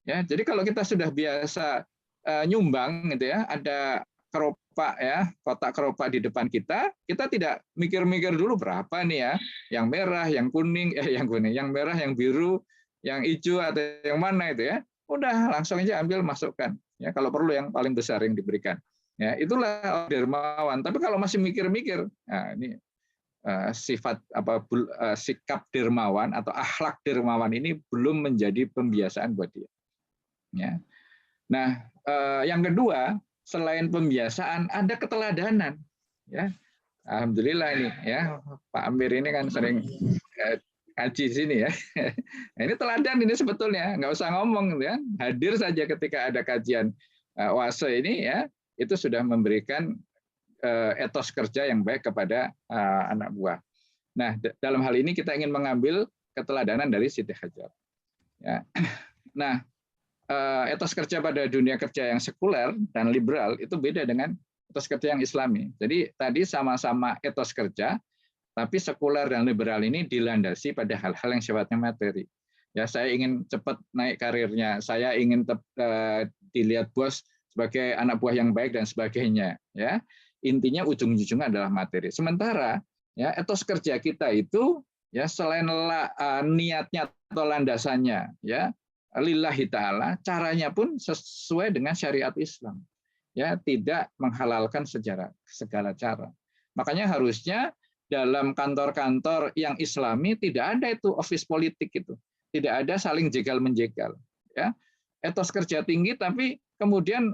Ya, jadi kalau kita sudah biasa nyumbang, gitu, ya, ada keropak, ya, kotak keropak di depan kita tidak mikir-mikir dulu berapa nih, ya, yang merah, yang kuning, yang merah, yang biru, yang hijau atau yang mana itu, ya, udah langsung aja ambil masukkan, ya, kalau perlu yang paling besar yang diberikan, ya, itulah dermawan. Tapi kalau masih mikir-mikir, nah, ini sikap dermawan atau akhlak dermawan ini belum menjadi pembiasaan buat dia, ya. Nah, yang kedua, selain pembiasaan ada keteladanan, ya. Alhamdulillah ini, ya, Pak Amir ini kan sering ngaji sini, ya. Nah, ini teladan ini sebetulnya, nggak usah ngomong, ya. Hadir saja ketika ada kajian oase ini, ya, itu sudah memberikan etos kerja yang baik kepada anak buah. Nah, dalam hal ini kita ingin mengambil keteladanan dari Siti Hajar. Ya. Nah, etos kerja pada dunia kerja yang sekuler dan liberal itu beda dengan etos kerja yang Islami. Jadi tadi sama-sama etos kerja, tapi sekuler dan liberal ini dilandasi pada hal-hal yang sifatnya materi. Ya, saya ingin cepat naik karirnya, saya ingin dilihat bos sebagai anak buah yang baik dan sebagainya. Ya, intinya ujung-ujungnya adalah materi. Sementara, ya, etos kerja kita itu, ya, selain niatnya atau landasannya, ya, lillahi ta'ala, caranya pun sesuai dengan syariat Islam. Ya, tidak menghalalkan segala cara. Makanya harusnya dalam kantor-kantor yang Islami tidak ada itu office politik itu. Tidak ada saling jegal-menjegal. Ya. Etos kerja tinggi tapi kemudian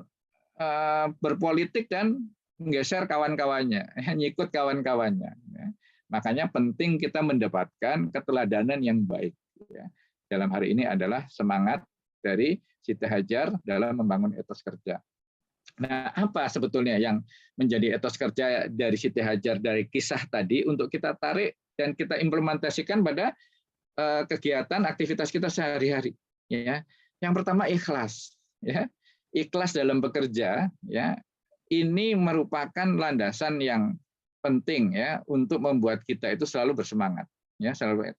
berpolitik dan menggeser kawan-kawannya, nyikut kawan-kawannya. Ya. Makanya penting kita mendapatkan keteladanan yang baik. Ya. Dalam hari ini adalah semangat dari Siti Hajar dalam membangun etos kerja. Nah, apa sebetulnya yang menjadi etos kerja dari Siti Hajar dari kisah tadi untuk kita tarik dan kita implementasikan pada kegiatan aktivitas kita sehari-hari, ya. Yang pertama ikhlas, ya. Ikhlas dalam bekerja, ya. Ini merupakan landasan yang penting, ya, untuk membuat kita itu selalu bersemangat, ya, selalu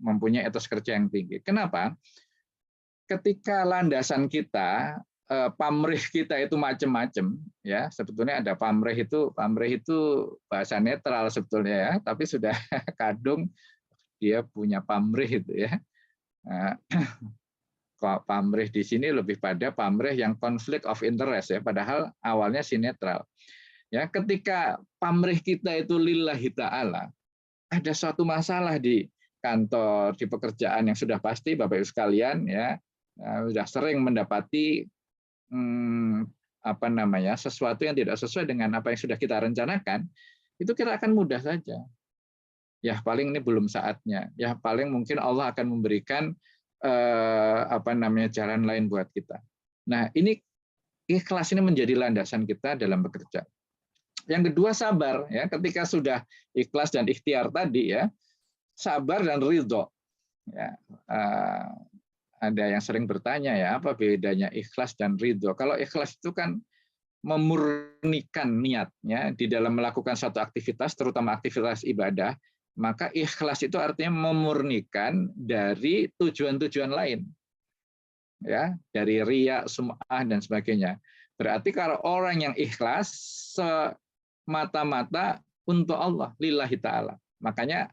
mempunyai etos kerja yang tinggi. Kenapa? Ketika landasan kita, pamrih kita itu macam-macam, ya, sebetulnya ada pamrih itu bahasa netral sebetulnya, ya, tapi sudah kadung dia punya pamrih itu, ya. Pamrih di sini lebih pada pamrih yang konflik of interest, ya, padahal awalnya sinetral. Ya, ketika pamrih kita itu lillahi ta'ala, ada suatu masalah di kantor, di pekerjaan yang sudah pasti Bapak Ibu sekalian, ya, sudah sering mendapati sesuatu yang tidak sesuai dengan apa yang sudah kita rencanakan, itu kita akan mudah saja. Ya, paling ini belum saatnya. Ya, paling mungkin Allah akan memberikan jalan lain buat kita. Nah, ini ikhlas ini menjadi landasan kita dalam bekerja. Yang kedua sabar, ya, ketika sudah ikhlas dan ikhtiar tadi, ya, sabar dan ridho. Ya, ada yang sering bertanya, ya, apa bedanya ikhlas dan ridho? Kalau ikhlas itu kan memurnikan niatnya di dalam melakukan suatu aktivitas, terutama aktivitas ibadah, maka ikhlas itu artinya memurnikan dari tujuan-tujuan lain, ya, dari riya, sum'ah dan sebagainya. Berarti kalau orang yang ikhlas semata-mata untuk Allah, lillahi ta'ala, makanya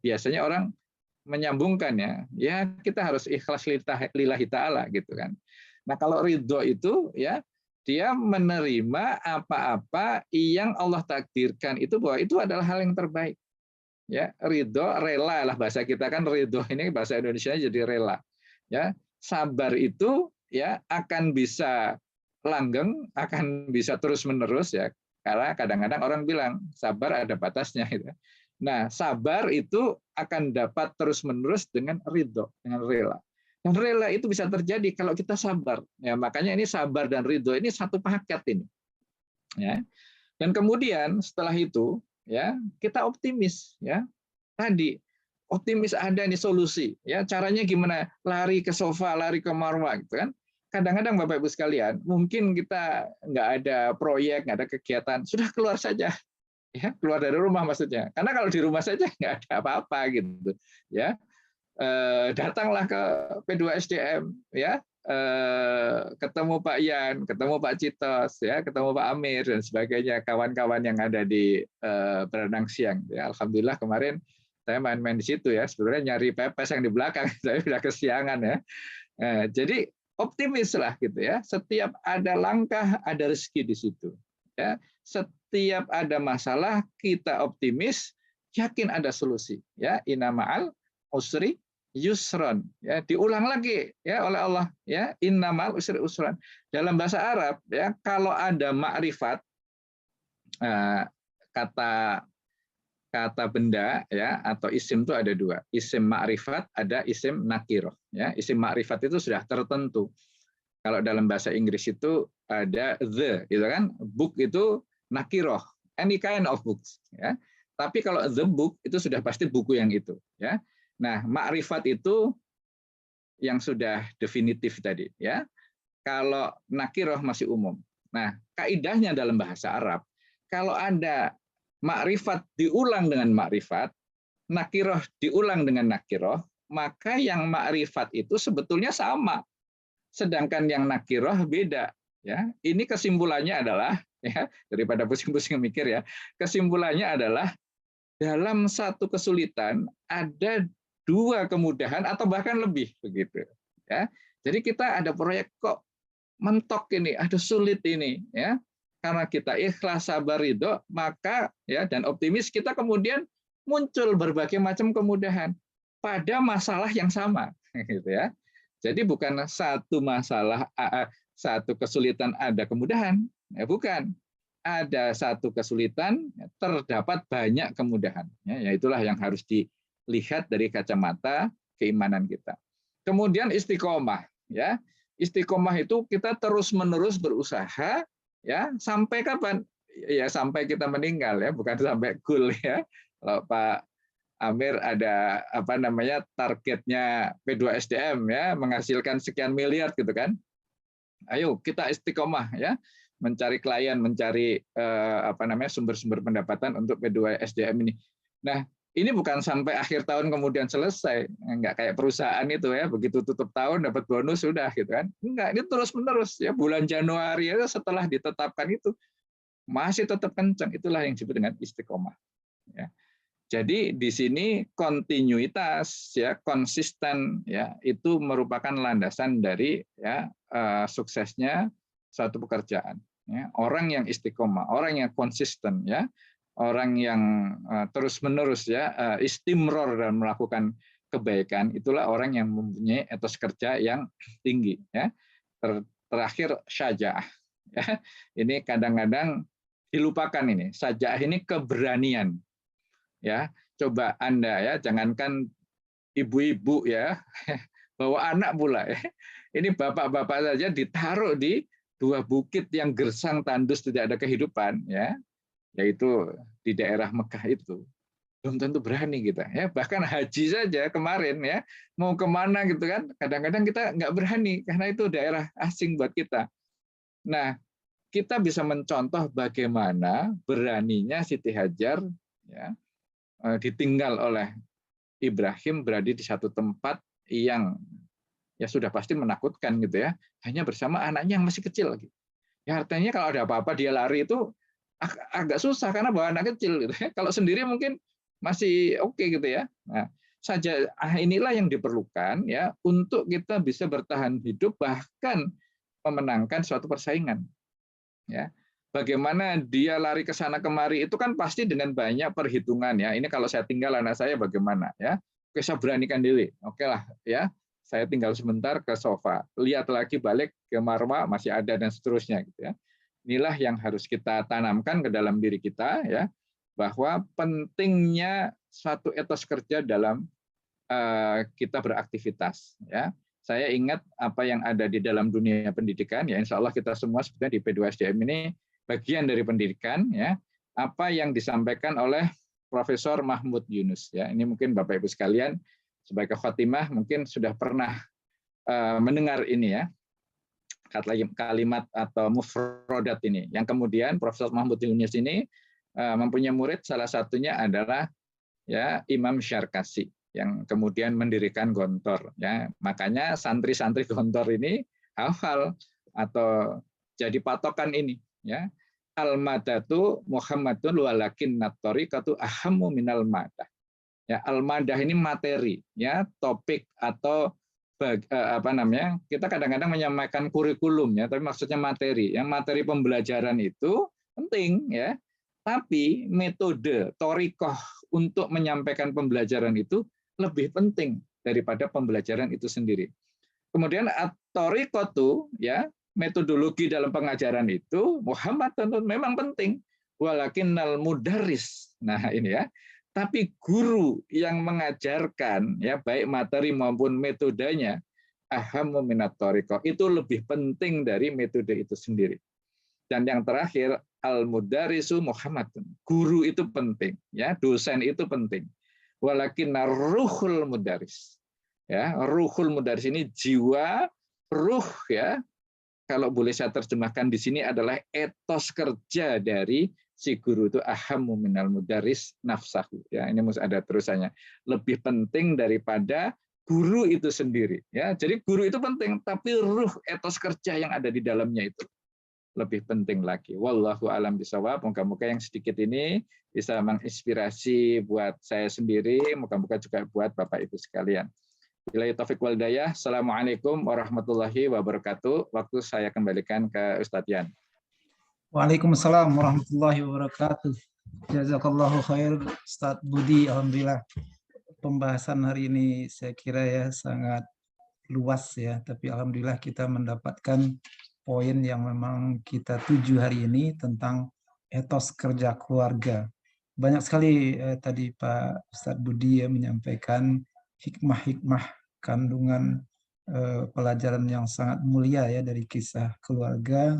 biasanya orang menyambungkan, ya kita harus ikhlas lillahi ta'ala gitu kan. Nah, kalau ridho itu, ya, dia menerima apa-apa yang Allah takdirkan itu bahwa itu adalah hal yang terbaik. Ya, ridho, rela lah bahasa kita kan, ridho ini bahasa Indonesia jadi rela. Ya, sabar itu, ya, akan bisa langgeng, akan bisa terus-menerus, ya. Karena kadang-kadang orang bilang sabar ada batasnya gitu. Nah, sabar itu akan dapat terus-menerus dengan ridho, dengan rela. Dan rela itu bisa terjadi kalau kita sabar. Ya, makanya ini sabar dan ridho ini satu paket ini. Ya. Dan kemudian setelah itu, ya, kita optimis, ya. Tadi optimis ada nih solusi, ya. Caranya gimana? Lari ke sofa, lari ke marwah gitu kan. Kadang-kadang Bapak Ibu sekalian, mungkin kita nggak ada proyek, nggak ada kegiatan, sudah keluar saja. Ya, keluar dari rumah maksudnya. Karena kalau di rumah saja nggak ada apa-apa gitu, ya. Datanglah ke P2SDM, ya, ketemu Pak Ian, ketemu Pak Citos, ya, ketemu Pak Amir dan sebagainya, kawan-kawan yang ada di Berenang Siang. Ya, alhamdulillah kemarin saya main-main di situ, ya. Sebenarnya nyari pepes yang di belakang, saya sudah kesiangan, ya. Jadi optimis lah gitu, ya. Setiap ada langkah ada rezeki di situ, ya. Setiap ada masalah kita optimis, yakin ada solusi, ya. Inna ma'al usri yusron, ya, diulang lagi, ya, oleh Allah, ya, inna ma'al usri usron. Dalam bahasa Arab, ya, kalau ada ma'rifat, kata benda, ya, atau isim itu ada dua, isim ma'rifat, ada isim nakiroh, ya. Isim ma'rifat itu sudah tertentu. Kalau dalam bahasa Inggris itu ada the, gitu kan, book itu nakiroh, any kind of books, ya. Tapi kalau the book itu sudah pasti buku yang itu, ya. Nah, makrifat itu yang sudah definitif tadi, ya. Kalau nakiroh masih umum. Nah, kaidahnya dalam bahasa Arab, kalau ada makrifat diulang dengan makrifat, nakiroh diulang dengan nakiroh, maka yang makrifat itu sebetulnya sama, sedangkan yang nakiroh beda. Ya, ini kesimpulannya adalah, ya, daripada pusing-pusing mikir, ya, kesimpulannya adalah dalam satu kesulitan ada dua kemudahan atau bahkan lebih begitu, ya. Jadi kita ada proyek kok mentok ini, ada sulit ini, ya. Karena kita ikhlas, sabar, ridho, maka, ya, dan optimis, kita kemudian muncul berbagai macam kemudahan pada masalah yang sama, gitu, ya. Jadi bukan satu masalah, satu kesulitan ada kemudahan, ya, bukan. Ada satu kesulitan, terdapat banyak kemudahan. Ya, itulah yang harus dilihat dari kacamata keimanan kita. Kemudian istiqomah, ya. Istiqomah itu kita terus-menerus berusaha Ya, sampai kapan? Ya sampai kita meninggal ya, bukan sampai goal ya. Kalau Pak Amir ada apa namanya targetnya P2SDM ya, menghasilkan sekian miliar gitu kan. Ayo kita istiqomah ya, mencari klien, mencari apa namanya sumber-sumber pendapatan untuk P2SDM ini. Nah, ini bukan sampai akhir tahun kemudian selesai, nggak kayak perusahaan itu ya, begitu tutup tahun dapat bonus sudah gitu kan. Enggak, ini terus-menerus ya, bulan Januari ya, setelah ditetapkan itu masih tetap kencang, itulah yang disebut dengan istiqomah. Ya. Jadi di sini kontinuitas ya, konsisten ya, itu merupakan landasan dari ya suksesnya suatu pekerjaan. Ya. Orang yang istiqomah, orang yang konsisten ya, orang yang terus-menerus ya istimror dalam melakukan kebaikan, itulah orang yang mempunyai etos kerja yang tinggi ya. Terakhir syaja'ah ya. Ini kadang-kadang dilupakan ini. Syaja'ah ini keberanian. Ya, coba Anda ya, jangankan ibu-ibu ya, bawa anak pula ya. Ini bapak-bapak saja ditaruh di dua bukit yang gersang tandus tidak ada kehidupan ya, yaitu di daerah Mekah itu. Belum tentu berani kita ya, bahkan haji saja kemarin ya, mau kemana gitu kan, kadang-kadang kita nggak berani karena itu daerah asing buat kita. Nah, kita bisa mencontoh bagaimana beraninya Siti Hajar ya, ditinggal oleh Ibrahim berada di satu tempat yang ya sudah pasti menakutkan gitu ya, hanya bersama anaknya yang masih kecil lagi. Ya artinya kalau ada apa-apa dia lari itu agak susah karena bawa anak kecil gitu ya. Kalau sendiri mungkin masih oke gitu ya. Nah, saja inilah yang diperlukan ya untuk kita bisa bertahan hidup bahkan memenangkan suatu persaingan. Ya. Bagaimana dia lari ke sana kemari itu kan pasti dengan banyak perhitungan ya. Ini kalau saya tinggal anak saya bagaimana ya? Oke, saya beranikan diri. Oke lah ya. Saya tinggal sebentar ke sofa. Lihat lagi balik ke marwah masih ada dan seterusnya gitu ya. Inilah yang harus kita tanamkan ke dalam diri kita ya, bahwa pentingnya suatu etos kerja dalam kita beraktivitas ya. Saya ingat apa yang ada di dalam dunia pendidikan ya, insya Allah kita semua sebetulnya di P2SDM ini bagian dari pendidikan ya. Apa yang disampaikan oleh Profesor Mahmud Yunus ya. Ini mungkin Bapak Ibu sekalian sebagai khotimah mungkin sudah pernah mendengar ini ya, kalimat atau mufrodat ini, yang kemudian Profesor Mahmud Yunus ini mempunyai murid, salah satunya adalah ya Imam Syarkasi yang kemudian mendirikan Gontor ya. Makanya santri-santri Gontor ini hafal atau jadi patokan ini ya. Al-madatu Muhammadun walakin natoriqatu ahammu minal madah. Ya, al-madah ini materi ya, topik atau apa namanya? Kita kadang-kadang menyamakan kurikulum ya, tapi maksudnya materi. Yang materi pembelajaran itu penting ya. Tapi metode torikoh untuk menyampaikan pembelajaran itu lebih penting daripada pembelajaran itu sendiri. Kemudian at-torikotu ya, metodologi dalam pengajaran itu Muhammad tentu memang penting. Walakinnal mudarris. Nah, ini ya. Tapi guru yang mengajarkan ya baik materi maupun metodenya ahammu minat torikoh, itu lebih penting dari metode itu sendiri. Dan yang terakhir al-mudarisu Muhammadun. Guru itu penting, ya, dosen itu penting. Walakinna ruhul mudaris. Ya, ruhul mudaris ini jiwa, ruh ya. Kalau boleh saya terjemahkan di sini adalah etos kerja dari si guru itu ahammu minal mudaris nafsahu. Ya, ini mesti ada terusannya. Lebih penting daripada guru itu sendiri. Ya, jadi guru itu penting, tapi ruh etos kerja yang ada di dalamnya itu lebih penting lagi. Wallahu a'lam bishawab. Moga-moga yang sedikit ini bisa menginspirasi buat saya sendiri, moga-moga juga buat Bapak Ibu sekalian. Billahi taufiq wal hidayah. Assalamualaikum warahmatullahi wabarakatuh. Waktu saya kembalikan ke Ustadz Yan. Waalaikumsalam warahmatullahi wabarakatuh. Jazakallahu khair Ustadz Budi. Alhamdulillah pembahasan hari ini saya kira ya sangat luas ya, tapi alhamdulillah kita mendapatkan poin yang memang kita tuju hari ini tentang etos kerja keluarga. Banyak sekali tadi Pak Ustadz Budi ya menyampaikan hikmah-hikmah kandungan pelajaran yang sangat mulia ya dari kisah keluarga.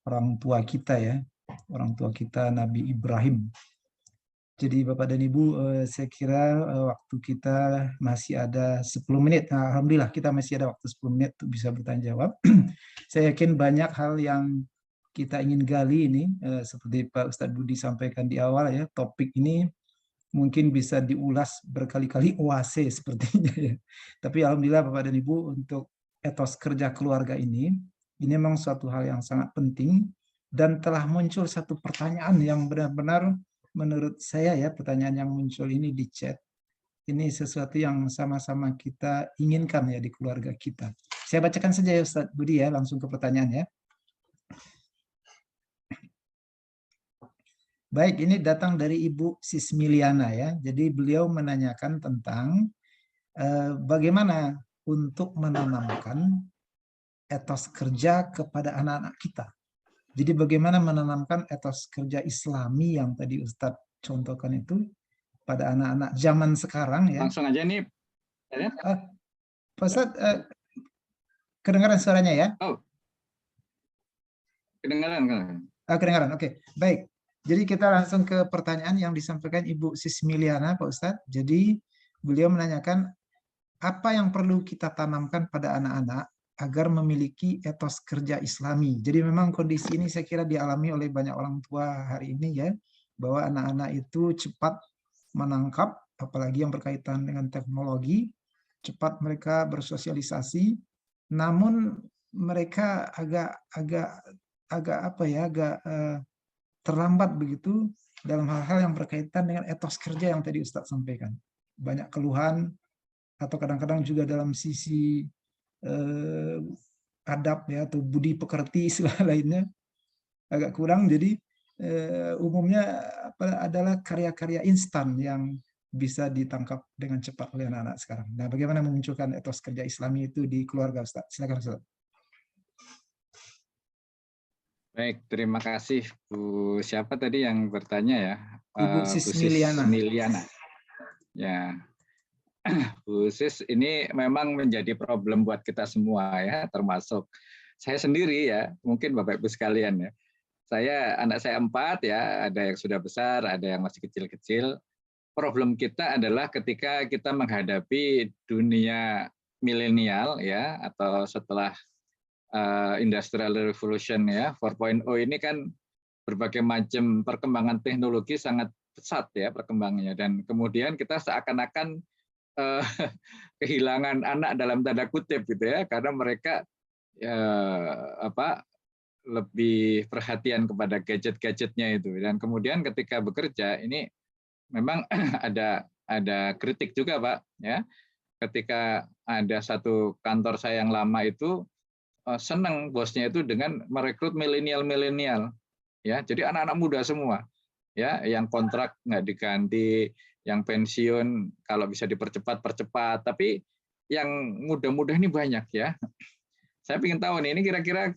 orang tua kita ya, orang tua kita Nabi Ibrahim. Jadi Bapak dan Ibu, saya kira waktu kita masih ada 10 menit. Nah, alhamdulillah kita masih ada waktu 10 menit untuk bisa bertanya jawab. Saya yakin banyak hal yang kita ingin gali ini, seperti Pak Ustadz Budi sampaikan di awal ya, topik ini mungkin bisa diulas berkali-kali OAC sepertinya ya. Tapi alhamdulillah Bapak dan Ibu, untuk etos kerja keluarga ini memang suatu hal yang sangat penting, dan telah muncul satu pertanyaan yang benar-benar menurut saya ya, pertanyaan yang muncul ini di chat, ini sesuatu yang sama-sama kita inginkan ya di keluarga kita. Saya bacakan saja ya Ustadz Budi ya, langsung ke pertanyaan ya. Baik, ini datang dari Ibu Sismiliana ya. Jadi beliau menanyakan tentang bagaimana untuk menanamkan etos kerja kepada anak-anak kita. Jadi bagaimana menanamkan etos kerja Islami yang tadi Ustadz contohkan itu pada anak-anak zaman sekarang ya. Langsung aja nih. Pak Ustadz, kedengaran suaranya ya? Oh, kedengaran. Kedengaran, oke. Baik. Jadi kita langsung ke pertanyaan yang disampaikan Ibu Sismiliana, Pak Ustadz. Jadi beliau menanyakan apa yang perlu kita tanamkan pada anak-anak agar memiliki etos kerja Islami. Jadi memang kondisi ini saya kira dialami oleh banyak orang tua hari ini ya, bahwa anak-anak itu cepat menangkap, apalagi yang berkaitan dengan teknologi, cepat mereka bersosialisasi, namun mereka agak terlambat begitu dalam hal-hal yang berkaitan dengan etos kerja yang tadi Ustadz sampaikan. Banyak keluhan, atau kadang-kadang juga dalam sisi adab ya, atau budi pekerti istilah lainnya agak kurang. Jadi umumnya adalah karya-karya instan yang bisa ditangkap dengan cepat oleh anak-anak sekarang. Nah, bagaimana memunculkan etos kerja Islami itu di keluarga, Ustaz? Silakan, Ustaz. Baik, terima kasih Bu. Siapa tadi yang bertanya ya? Ibu Sismiliana. Ya, Bu Sis, ini memang menjadi problem buat kita semua ya, termasuk saya sendiri ya, mungkin Bapak Ibu sekalian ya. Anak saya 4 ya, ada yang sudah besar, ada yang masih kecil-kecil. Problem kita adalah ketika kita menghadapi dunia milenial ya, atau setelah Industrial Revolution ya, 4.0 ini kan berbagai macam perkembangan teknologi sangat pesat ya perkembangannya, dan kemudian kita seakan-akan kehilangan anak dalam tanda kutip gitu ya, karena mereka lebih perhatian kepada gadget-gadgetnya itu, dan kemudian ketika bekerja ini memang ada kritik juga Pak ya, ketika ada satu kantor saya yang lama itu senang bosnya itu dengan merekrut milenial ya, jadi anak-anak muda semua ya, yang kontrak nggak diganti, yang pensiun kalau bisa dipercepat, tapi yang muda-muda ini banyak ya. Saya ingin tahu nih, ini kira-kira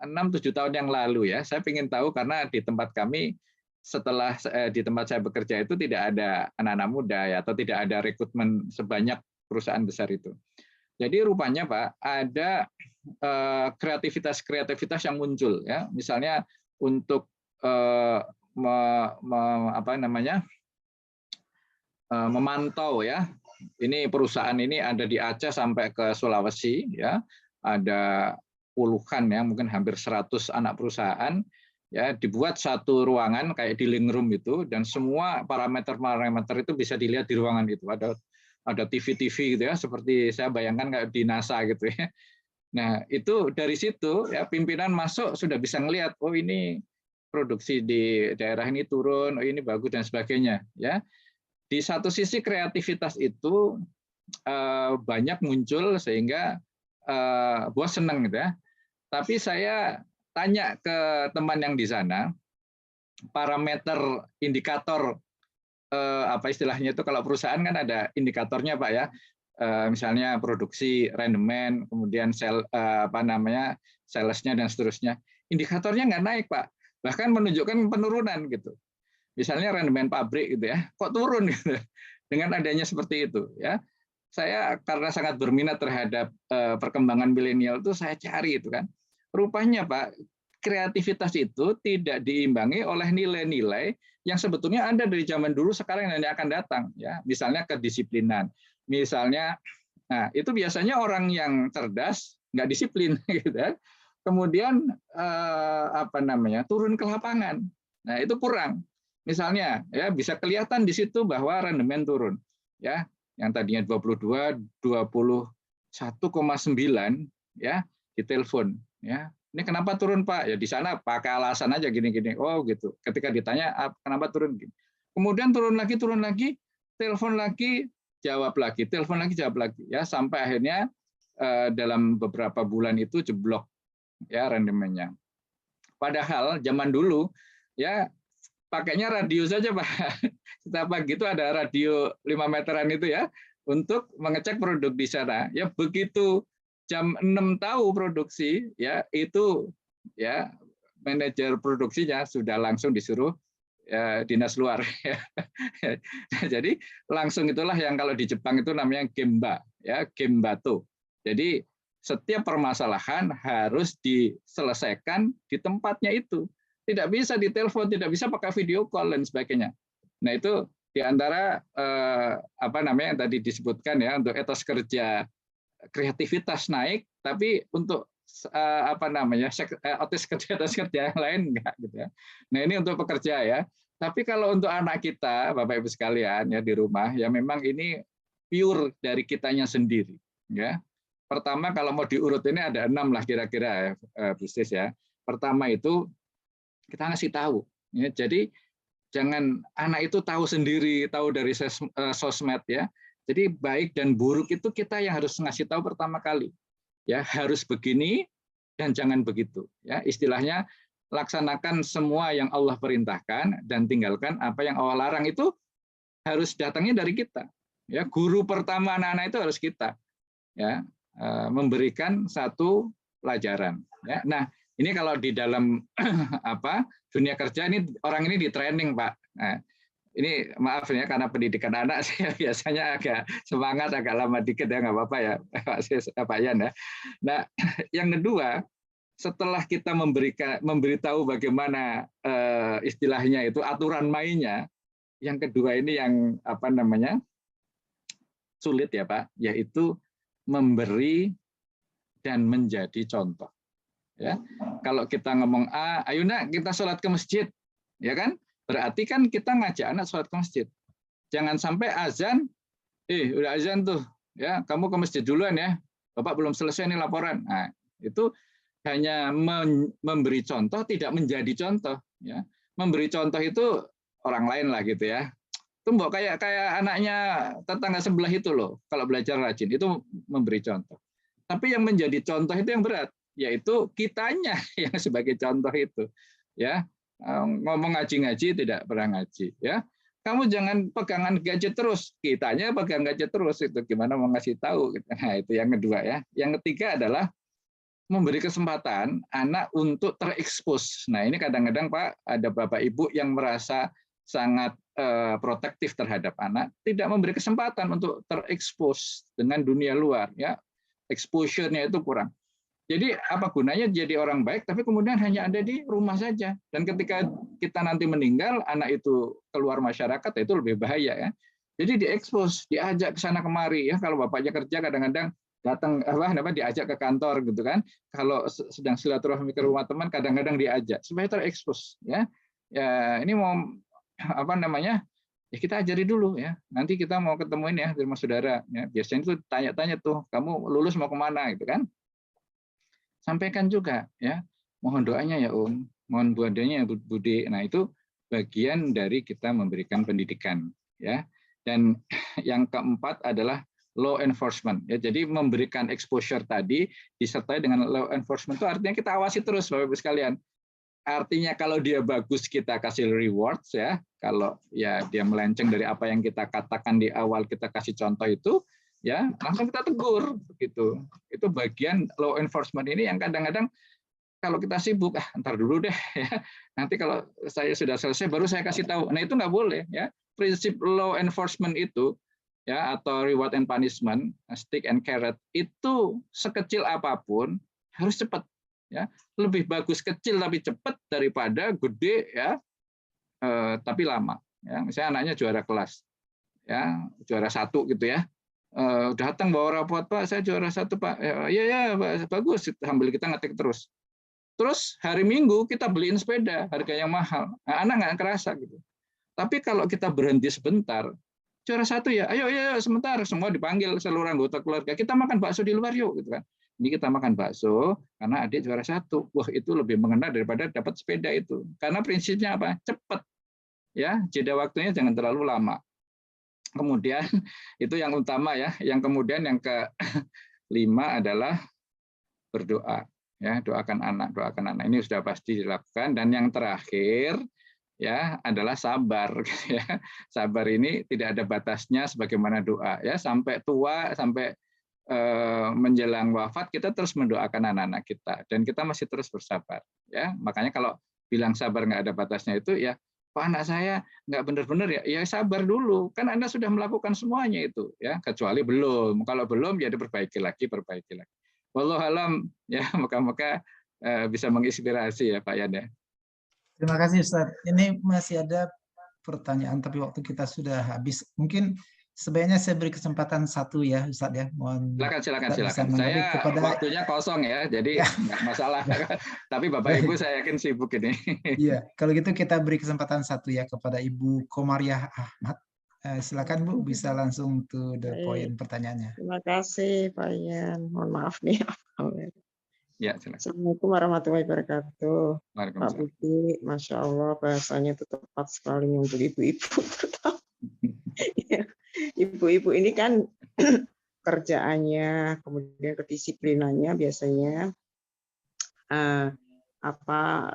6-7 tahun yang lalu ya, saya ingin tahu karena di tempat kami, setelah di tempat saya bekerja itu tidak ada anak-anak muda ya, atau tidak ada rekrutmen sebanyak perusahaan besar itu. Jadi rupanya Pak, ada kreativitas yang muncul ya, misalnya untuk memantau ya, ini perusahaan ini ada di Aceh sampai ke Sulawesi ya, ada puluhan ya, mungkin hampir 100 anak perusahaan ya, dibuat satu ruangan kayak di link room itu, dan semua parameter itu bisa dilihat di ruangan itu, ada TV gitu ya, seperti saya bayangkan kayak di NASA gitu ya. Nah itu dari situ ya, pimpinan masuk sudah bisa ngelihat, oh ini produksi di daerah ini turun, oh ini bagus dan sebagainya ya. Di satu sisi kreativitas itu banyak muncul sehingga bos senang gitu ya. Tapi saya tanya ke teman yang di sana, parameter indikator apa istilahnya itu, kalau perusahaan kan ada indikatornya Pak ya, misalnya produksi, rendemen, kemudian salesnya dan seterusnya. Indikatornya nggak naik Pak, bahkan menunjukkan penurunan gitu. Misalnya rendemen pabrik gitu ya, kok turun gitu. Dengan adanya seperti itu ya, saya karena sangat berminat terhadap perkembangan milenial itu, saya cari itu kan. Rupanya Pak, kreativitas itu tidak diimbangi oleh nilai-nilai yang sebetulnya ada dari zaman dulu, sekarang dan yang akan datang. Ya, misalnya kedisiplinan, misalnya, nah itu biasanya orang yang cerdas nggak disiplin, gitu kan. Kemudian turun ke lapangan, nah itu kurang. Misalnya, ya bisa kelihatan di situ bahwa rendemen turun, ya, yang tadinya 22, 21,9, ya, di telepon, ya. Ini kenapa turun Pak? Ya di sana pakai alasan aja gini-gini. Oh gitu. Ketika ditanya kenapa turun gini. Kemudian turun lagi, telepon lagi, jawab lagi, telepon lagi, jawab lagi. Ya sampai akhirnya dalam beberapa bulan itu jeblok ya rendemennya. Padahal zaman dulu ya pakainya radio saja Pak. Setiap pagi itu ada radio 5 meteran itu ya untuk mengecek produk di sana. Ya begitu jam 6 tahu produksi, ya itu ya manajer produksinya sudah langsung disuruh ya, dinas luar. Jadi langsung itulah yang kalau di Jepang itu namanya gemba, ya gembato. Jadi setiap permasalahan harus diselesaikan di tempatnya itu. Tidak bisa ditelepon, tidak bisa pakai video call dan sebagainya. Nah itu diantara yang tadi disebutkan ya untuk etos kerja. Kreativitas naik, tapi untuk etos kerja yang lain enggak gitu ya. Nah ini untuk pekerja ya. Tapi kalau untuk anak kita, Bapak Ibu sekalian ya di rumah, ya memang ini pure dari kitanya sendiri. Ya. Pertama kalau mau diurut ini ada 6 lah kira-kira bisnis ya. Pertama itu kita ngasih tahu. Ya, jadi jangan anak itu tahu sendiri, tahu dari sosmed ya. Jadi baik dan buruk itu kita yang harus ngasih tahu pertama kali. Ya, harus begini dan jangan begitu. Ya, istilahnya laksanakan semua yang Allah perintahkan dan tinggalkan apa yang Allah larang, itu harus datangnya dari kita. Ya, guru pertama anak-anak itu harus kita. Ya, memberikan satu pelajaran. Ya. Nah, ini kalau di dalam dunia kerja ini orang ini di training, Pak. Nah, ini maaf ya karena pendidikan anak saya biasanya agak semangat, agak lama dikit ya, nggak apa-apa ya Pak Yan ya. Nah yang kedua, setelah kita memberitahu bagaimana istilahnya itu aturan mainnya, yang kedua ini yang sulit ya Pak, yaitu memberi dan menjadi contoh. Ya, kalau kita ngomong ayo nak kita sholat ke masjid, ya kan? Berarti kan kita ngajak anak sholat ke masjid. Jangan sampai azan, udah azan tuh, ya kamu ke masjid duluan ya, Bapak belum selesai nih laporan. Nah, itu hanya memberi contoh, tidak menjadi contoh. Ya, memberi contoh itu orang lain lah gitu ya. Itu mbok kayak anaknya tetangga sebelah itu loh. Kalau belajar rajin itu memberi contoh. Tapi yang menjadi contoh itu yang berat, yaitu kitanya yang sebagai contoh itu. Ya. Ngomong ngaji-ngaji tidak pernah ngaji ya, kamu jangan pegangan gadget terus, kitanya pegang gadget terus, itu gimana mau ngasih tahu. Nah itu yang kedua ya. Yang ketiga adalah memberi kesempatan anak untuk terekspos. Nah ini kadang-kadang Pak ada bapak ibu yang merasa sangat protektif terhadap anak, tidak memberi kesempatan untuk terekspos dengan dunia luar ya, exposure-nya itu kurang. Jadi apa gunanya jadi orang baik tapi kemudian hanya ada di rumah saja, dan ketika kita nanti meninggal anak itu keluar masyarakat itu lebih bahaya ya. Jadi diekspos, diajak ke sana kemari ya, kalau bapaknya kerja kadang-kadang datang diajak ke kantor gitu kan. Kalau sedang silaturahmi ke rumah teman kadang-kadang diajak supaya terekspos ya. Ya ini mau ya kita ajari dulu ya. Nanti kita mau ketemuin ya di rumah saudara ya. Biasanya itu tanya-tanya tuh, kamu lulus mau kemana gitu kan. Sampaikan juga ya, mohon doanya ya Om, mohon doanya ya Budi. Nah itu bagian dari kita memberikan pendidikan ya. Dan yang keempat adalah law enforcement ya. Jadi memberikan exposure tadi disertai dengan law enforcement itu artinya kita awasi terus Bapak Ibu sekalian. Artinya kalau dia bagus kita kasih rewards ya. Kalau ya dia melenceng dari apa yang kita katakan di awal, kita kasih contoh itu ya langsung kita tegur begitu. Itu bagian law enforcement ini yang kadang-kadang kalau kita sibuk ntar dulu deh ya, nanti kalau saya sudah selesai baru saya kasih tahu. Nah itu nggak boleh ya. Prinsip law enforcement itu ya, atau reward and punishment, stick and carrot, itu sekecil apapun harus cepat ya. Lebih bagus kecil tapi cepat daripada gede ya tapi lama. Ya, misalnya anaknya juara kelas, ya juara 1 gitu ya. Datang bawa rapot, Pak, saya juara 1 Pak. Ya bagus, sambil kita ngetik terus. Terus hari Minggu kita beliin sepeda harga yang mahal. Nah, anak nggak kerasa gitu. Tapi kalau kita berhenti sebentar, juara 1 ya, ayo sebentar, semua dipanggil seluruh anggota keluarga. Kita makan bakso di luar yuk, gitu kan. Ini kita makan bakso karena adik juara 1. Wah, itu lebih mengena daripada dapat sepeda itu. Karena prinsipnya apa? Cepat. Ya, jeda waktunya jangan terlalu lama. Kemudian itu yang utama ya. Yang kemudian yang kelima adalah berdoa. Ya, doakan anak. Ini sudah pasti dilakukan. Dan yang terakhir ya adalah sabar. Ya, sabar ini tidak ada batasnya sebagaimana doa. Ya, sampai tua, sampai menjelang wafat kita terus mendoakan anak-anak kita. Dan kita masih terus bersabar. Ya, makanya kalau bilang sabar nggak ada batasnya itu ya. Pak, anak saya nggak benar-benar ya sabar dulu. Kan Anda sudah melakukan semuanya itu, ya kecuali belum. Kalau belum, ya diperbaiki lagi. Wallahu alam, ya moga-moga bisa menginspirasi ya Pak Yan ya. Terima kasih Ustaz. Ini masih ada pertanyaan, tapi waktu kita sudah habis. Mungkin sebaiknya saya beri kesempatan 1 ya Ustaz ya. Mohon Silakan. saya kepada... waktunya kosong ya, jadi nggak masalah. Tapi Bapak Ibu saya yakin sibuk ini. Iya, kalau gitu kita beri kesempatan 1 ya kepada Ibu Komariah Ahmad. Silakan Bu, bisa langsung to the point pertanyaannya. Terima kasih Pak Yan. Mohon maaf nih. Ya, silakan. Assalamualaikum warahmatullahi wabarakatuh. Pak Waalaikumsalam. Budi, Masya Allah bahasanya itu tepat sekali untuk ibu-ibu terutama. Ibu-ibu ini kan kerjaannya, kemudian kedisiplinannya biasanya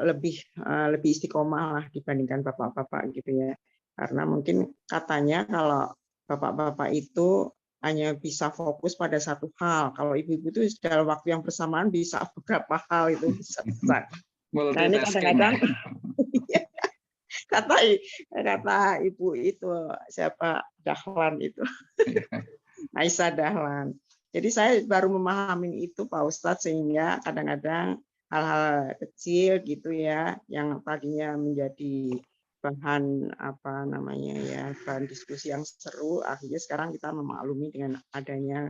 lebih istiqomah lah dibandingkan bapak-bapak gitu ya. Karena mungkin katanya kalau bapak-bapak itu hanya bisa fokus pada satu hal. Kalau ibu-ibu itu dalam waktu yang bersamaan bisa beberapa hal itu bisa. Nah ini kadang-kadang kata ibu itu siapa Dahlan itu Aisyah Dahlan. Jadi saya baru memahami itu Pak Ustadz, sehingga kadang-kadang hal-hal kecil gitu ya yang tadinya menjadi bahan bahan diskusi yang seru, akhirnya sekarang kita memaklumi dengan adanya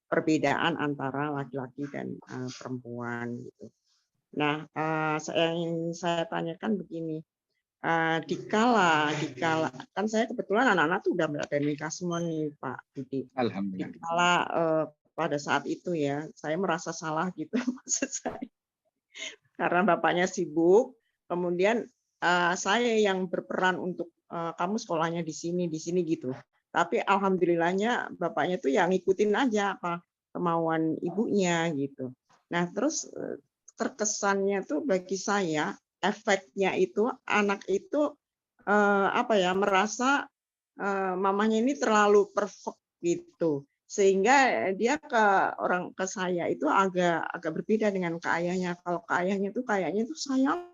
perbedaan antara laki-laki dan perempuan gitu. Nah, yang saya tanyakan begini. Dikala kan saya kebetulan anak-anak tuh udah ada nikah semua nih Pak Budi. Alhamdulillah. Dikala pada saat itu ya saya merasa salah gitu maksud saya, karena bapaknya sibuk, kemudian saya yang berperan untuk kamu sekolahnya di sini gitu. Tapi alhamdulillahnya bapaknya tuh yang ngikutin aja apa kemauan ibunya gitu. Nah terus terkesannya tuh bagi saya efeknya itu anak itu merasa mamanya ini terlalu perfect gitu, sehingga dia ke saya itu agak berbeda dengan ke ayahnya. Kalau ke ayahnya itu kayaknya itu sayang.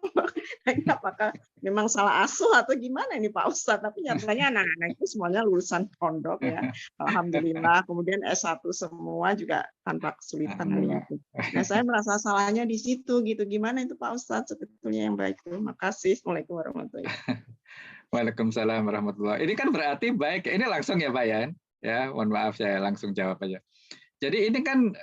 Nah, ini apakah memang salah asuh atau gimana ini Pak Ustadz? Tapi nyatanya anak-anak itu semuanya lulusan pondok ya, alhamdulillah. Kemudian S1 semua juga tanpa kesulitan gitu. Nah saya merasa salahnya di situ gitu. Gimana itu Pak Ustadz sebetulnya yang baik? Terima kasih. Assalamualaikum warahmatullahi wabarakatuh. Waalaikumsalam warahmatullahi. Ini kan berarti baik. Ini langsung ya Pak Yan. Ya, mohon maaf saya langsung jawab aja. Jadi ini kan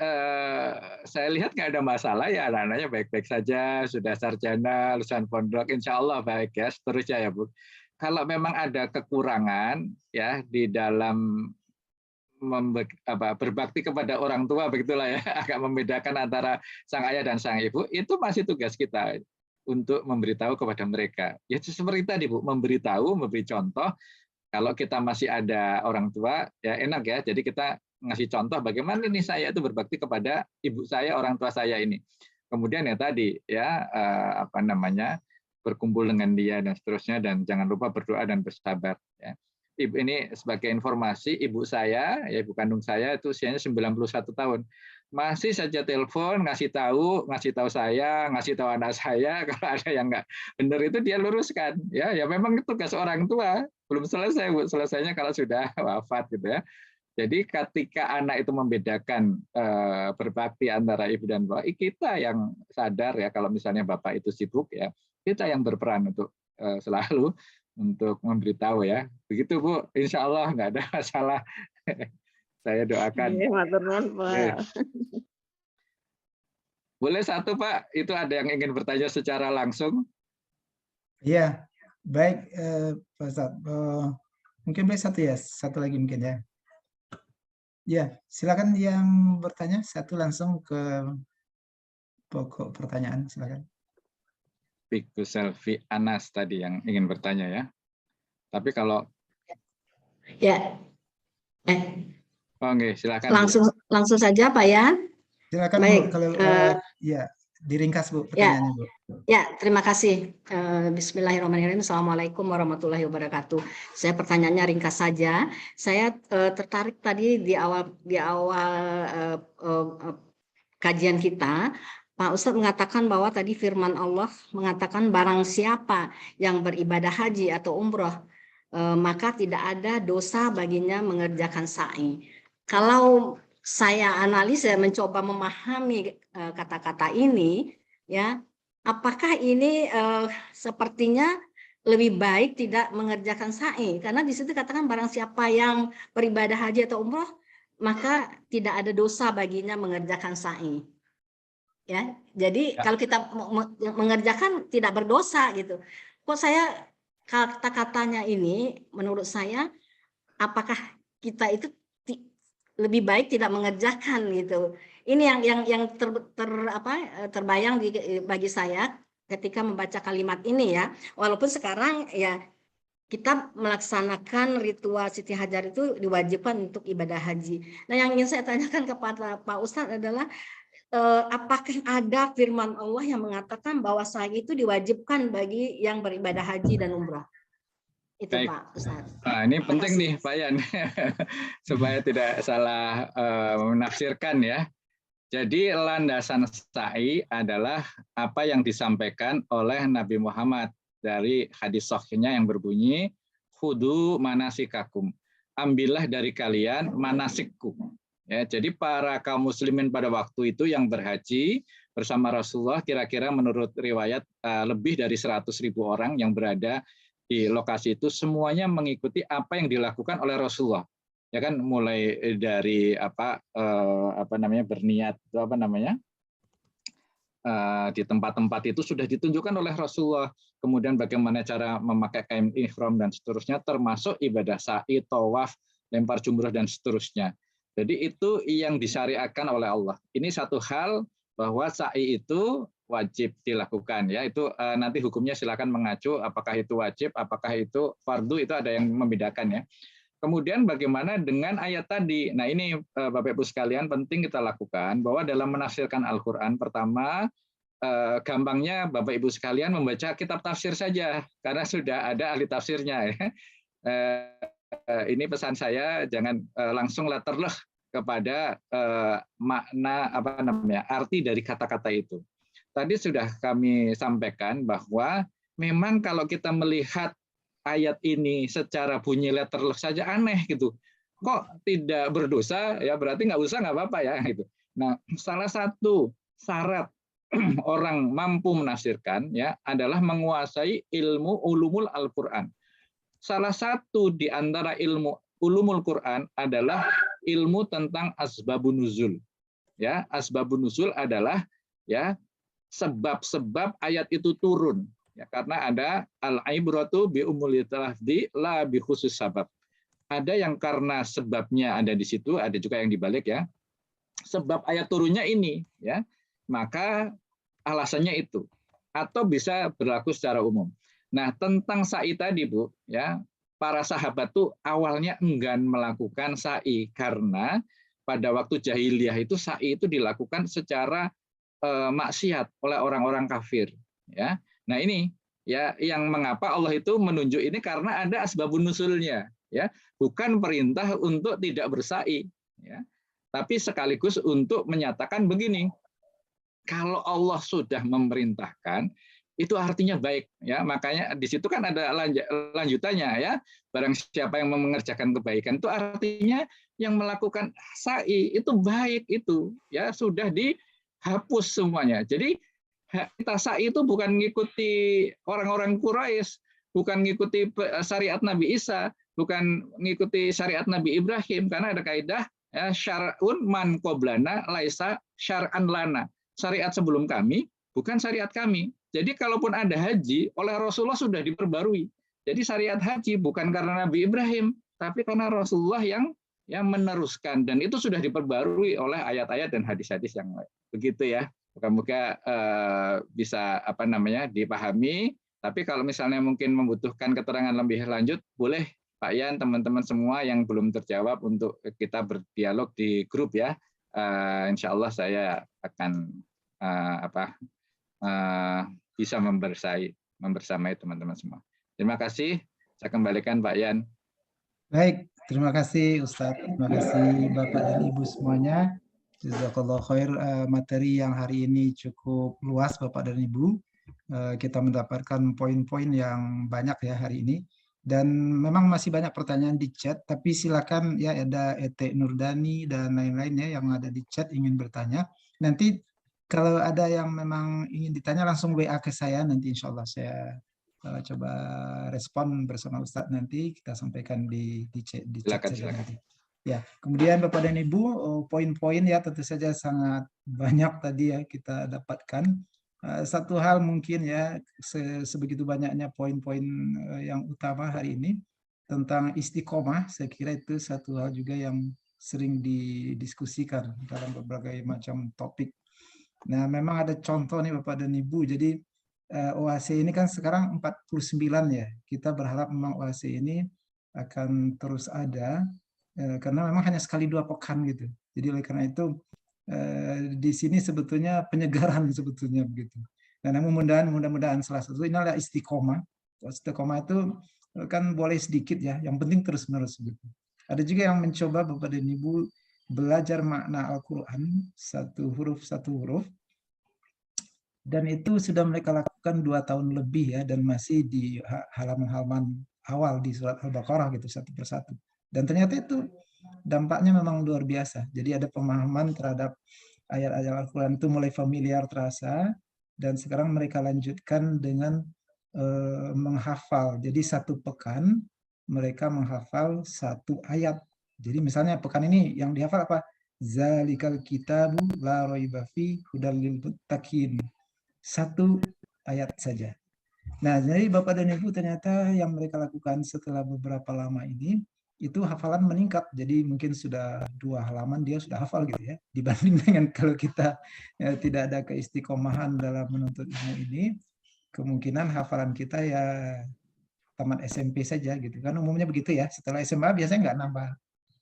saya lihat nggak ada masalah ya, anak-anaknya baik-baik saja, sudah sarjana, lulusan pondok, insya Allah baik ya, seterusnya ya Bu. Kalau memang ada kekurangan ya di dalam berbakti kepada orang tua, begitulah ya, agak membedakan antara sang ayah dan sang ibu, itu masih tugas kita untuk memberitahu kepada mereka. Ya seperti tadi Bu, memberitahu, memberi contoh. Kalau kita masih ada orang tua, ya enak ya. Jadi kita ngasih contoh bagaimana ini saya itu berbakti kepada ibu saya, orang tua saya ini. Kemudian ya tadi ya berkumpul dengan dia dan seterusnya, dan jangan lupa berdoa dan bersabar. Ya. Ibu ini sebagai informasi, ibu saya, ya ibu kandung saya itu usianya 91 tahun. Masih saja telepon ngasih tahu saya, ngasih tahu anak saya kalau ada yang nggak benar itu dia luruskan. Ya memang itu tugas orang tua. Belum selesai Bu, selesainya kalau sudah wafat gitu ya. Jadi ketika anak itu membedakan berbakti antara ibu dan bapak, kita yang sadar ya kalau misalnya bapak itu sibuk ya, kita yang berperan untuk selalu untuk memberitahu ya. Begitu Bu, insya Allah nggak ada masalah. Saya doakan. Iya, matur nuwun, Pak. Boleh satu Pak, itu ada yang ingin bertanya secara langsung. Iya, baik Pak Ustadz. Mungkin boleh satu ya, satu lagi mungkin ya. Ya, silakan yang bertanya satu langsung ke pokok pertanyaan, silakan. Pikku Selfie Anas tadi yang ingin bertanya ya. Tapi kalau Ya, oh nggih, silakan. langsung saja Pak ya. Silakan Baik, Bu, kalau ya diringkas Bu ya. pertanyaannya Bu. Ya, terima kasih. Bismillahirrahmanirrahim. Assalamualaikum warahmatullahi wabarakatuh. Saya pertanyaannya ringkas saja. Saya tertarik tadi di awal kajian kita, Pak Ustadz mengatakan bahwa tadi firman Allah mengatakan barang siapa yang beribadah haji atau umroh, maka tidak ada dosa baginya mengerjakan sa'i. Kalau saya analisa, mencoba memahami kata-kata ini, ya, apakah ini sepertinya lebih baik tidak mengerjakan sa'i? Karena di situ katakan barang siapa yang beribadah haji atau umroh, maka tidak ada dosa baginya mengerjakan sa'i. Ya, jadi kalau kita mengerjakan tidak berdosa gitu. Kok saya kata-katanya ini menurut saya apakah kita itu lebih baik tidak mengerjakan gitu. Ini yang terbayang bagi saya ketika membaca kalimat ini ya. Walaupun sekarang ya kita melaksanakan ritual Siti Hajar itu diwajibkan untuk ibadah haji. Nah, yang ingin saya tanyakan kepada Pak Ustadz adalah apakah ada firman Allah yang mengatakan bahwa sa'i itu diwajibkan bagi yang beribadah haji dan umrah? Itu Baik. Pak Ustadz. Nah, ini penting nih Pak Yan, supaya tidak salah menafsirkan ya. Jadi landasan sa'i adalah apa yang disampaikan oleh Nabi Muhammad dari hadis sahihnya yang berbunyi, khudu manasikakum, ambillah dari kalian manasikku. Ya, jadi para kaum muslimin pada waktu itu yang berhaji bersama Rasulullah kira-kira menurut riwayat lebih dari 100.000 orang yang berada di lokasi itu semuanya mengikuti apa yang dilakukan oleh Rasulullah. Ya kan mulai dari berniat di tempat-tempat itu sudah ditunjukkan oleh Rasulullah. Kemudian bagaimana cara memakai kain ihram dan seterusnya termasuk ibadah sa'i, tawaf, lempar jumrah dan seterusnya. Jadi itu yang disyariatkan oleh Allah. Ini satu hal bahwa sa'i itu wajib dilakukan ya. Itu nanti hukumnya silakan mengacu apakah itu wajib, apakah itu fardu, itu ada yang membedakan ya. Kemudian bagaimana dengan ayat tadi? Nah ini Bapak Ibu sekalian penting kita lakukan bahwa dalam menafsirkan Al-Qur'an pertama gampangnya Bapak Ibu sekalian membaca kitab tafsir saja karena sudah ada ahli tafsirnya ya. Ini pesan saya, jangan langsung letterleh kepada makna arti dari kata-kata itu. Tadi sudah kami sampaikan bahwa memang kalau kita melihat ayat ini secara bunyi letterleh saja aneh gitu. Kok tidak berdosa? Ya berarti nggak usah, nggak apa-apa ya gitu. Nah, salah satu syarat orang mampu menafsirkan ya adalah menguasai ilmu ulumul Al-Qur'an. Salah satu di antara ilmu ulumul Quran adalah ilmu tentang asbabun nuzul. Ya, asbabun nuzul adalah ya sebab-sebab ayat itu turun. Ya, karena ada al-ibratu bi umulil lafzi la bi khusus sabab. Ada yang karena sebabnya ada di situ, ada juga yang dibalik ya. Sebab ayat turunnya ini ya, maka alasannya itu atau bisa berlaku secara umum. Nah, tentang sa'i tadi, Bu, ya, para sahabat tuh awalnya enggan melakukan sa'i karena pada waktu jahiliyah itu sa'i itu dilakukan secara maksiat oleh orang-orang kafir, ya. Nah, ini ya yang mengapa Allah itu menunjuk ini karena ada asbabun nusulnya, ya. Bukan perintah untuk tidak bersa'i, ya. Tapi sekaligus untuk menyatakan begini. Kalau Allah sudah memerintahkan, itu artinya baik ya. Makanya di situ kan ada lanjutannya ya. Barang siapa yang mengerjakan kebaikan itu artinya yang melakukan sa'i itu baik itu ya, sudah dihapus semuanya. Jadi kita sa'i itu bukan ngikuti orang-orang Quraisy, bukan ngikuti syariat Nabi Isa, bukan ngikuti syariat Nabi Ibrahim, karena ada kaidah ya, syar'un man qoblana laisa syar'an lana. Syariat sebelum kami bukan syariat kami. Jadi kalaupun ada haji oleh Rasulullah sudah diperbarui. Jadi syariat haji bukan karena Nabi Ibrahim, tapi karena Rasulullah yang meneruskan, dan itu sudah diperbarui oleh ayat-ayat dan hadis-hadis yang lain. Begitu ya. Moga-moga bisa dipahami. Tapi kalau misalnya mungkin membutuhkan keterangan lebih lanjut, boleh Pak Yan, teman-teman semua yang belum terjawab untuk kita berdialog di grup ya. Insya Allah saya akan bisa membersamai teman-teman semua. Terima kasih. Saya kembalikan Pak Yan. Baik, terima kasih Ustadz. Terima kasih Bapak dan Ibu semuanya. Jazakallah khair. Materi yang hari ini cukup luas Bapak dan Ibu. Kita mendapatkan poin-poin yang banyak ya hari ini. Dan memang masih banyak pertanyaan di chat, tapi silakan ya, ada Ete Nurdani dan lain-lainnya yang ada di chat ingin bertanya. Nanti kalau ada yang memang ingin ditanya langsung WA ke saya, nanti insya Allah saya coba respon bersama Ustadz, nanti kita sampaikan di chat saja nanti. Ya, kemudian Bapak dan Ibu, poin-poin ya tentu saja sangat banyak tadi ya kita dapatkan. Satu hal mungkin ya, sebegitu banyaknya poin-poin yang utama hari ini tentang istiqomah, saya kira itu satu hal juga yang sering didiskusikan dalam berbagai macam topik. Nah, memang ada contoh nih Bapak dan Ibu, jadi OAC ini kan sekarang 49 ya, kita berharap memang OAC ini akan terus ada, karena memang hanya sekali 2 pekan gitu. Jadi oleh karena itu, di sini sebetulnya penyegaran sebetulnya begitu. Dan mudah-mudahan salah satu ini adalah istiqomah. Istiqomah itu kan boleh sedikit ya, yang penting terus-menerus begitu. Ada juga yang mencoba Bapak dan Ibu belajar makna Al-Quran satu huruf, dan itu sudah mereka lakukan 2 tahun lebih ya, dan masih di halaman-halaman awal di surat Al-Baqarah gitu, satu persatu. Dan ternyata itu dampaknya memang luar biasa. Jadi ada pemahaman terhadap ayat-ayat Al-Quran itu mulai familiar terasa, dan sekarang mereka lanjutkan dengan menghafal. Jadi 1 pekan mereka menghafal 1 ayat. Jadi misalnya pekan ini yang dihafal apa? Zalikal kitabu la raiba fi hudal lil muttaqin. 1 ayat saja. Nah, jadi Bapak dan Ibu ternyata yang mereka lakukan setelah beberapa lama ini, itu hafalan meningkat. Jadi mungkin sudah 2 halaman dia sudah hafal gitu ya. Dibanding dengan kalau kita tidak ada keistiqomahan dalam menuntut ilmu ini, kemungkinan hafalan kita ya tamat SMP saja gitu kan. Umumnya begitu ya. Setelah SMA biasanya nggak nambah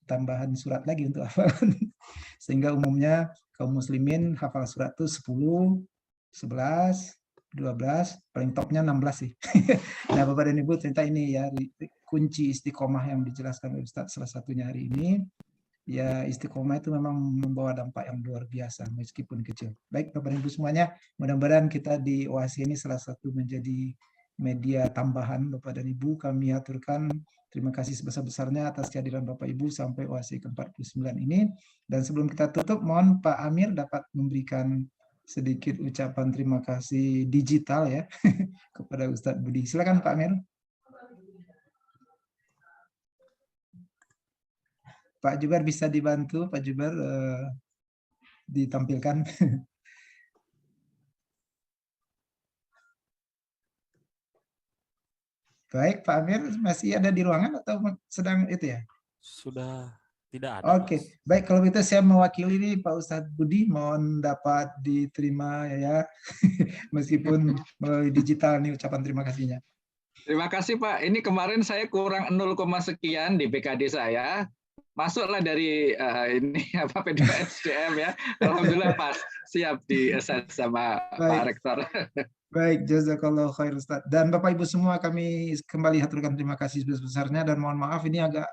tambahan surat lagi untuk hafalan. Sehingga umumnya kaum muslimin hafal surat itu 10, 11, 12, paling topnya 16 sih. Nah, Bapak dan Ibu, ternyata ini ya kunci istiqomah yang dijelaskan oleh Ustadz salah satunya hari ini. Ya, istiqomah itu memang membawa dampak yang luar biasa meskipun kecil. Baik Bapak dan Ibu semuanya, mudah-mudahan kita di OAC ini salah satu menjadi media tambahan Bapak dan Ibu. Kami aturkan terima kasih sebesar-besarnya atas kehadiran Bapak Ibu sampai OAC ke-49 ini. Dan sebelum kita tutup, mohon Pak Amir dapat memberikan sedikit ucapan terima kasih digital ya kepada Ustadz Budi. Silakan Pak Amir. Pak Jubar bisa dibantu, Pak Jubar ditampilkan. Baik, Pak Amir masih ada di ruangan atau sedang itu ya? Sudah tidak ada. Oke, baik kalau begitu saya mewakili ini Pak Ustadz Budi, mohon dapat diterima ya, meskipun melalui digital nih ucapan terima kasihnya. Terima kasih Pak. Ini kemarin saya kurang 0, sekian di BKD saya. Masuklah dari ini apa PDSDM ya. Alhamdulillah pas siap di assess sama Pak Rektor. Baik, jazakallah khair Ustaz. Dan Bapak Ibu semua kami kembali haturkan terima kasih sebesar-besarnya, dan mohon maaf ini agak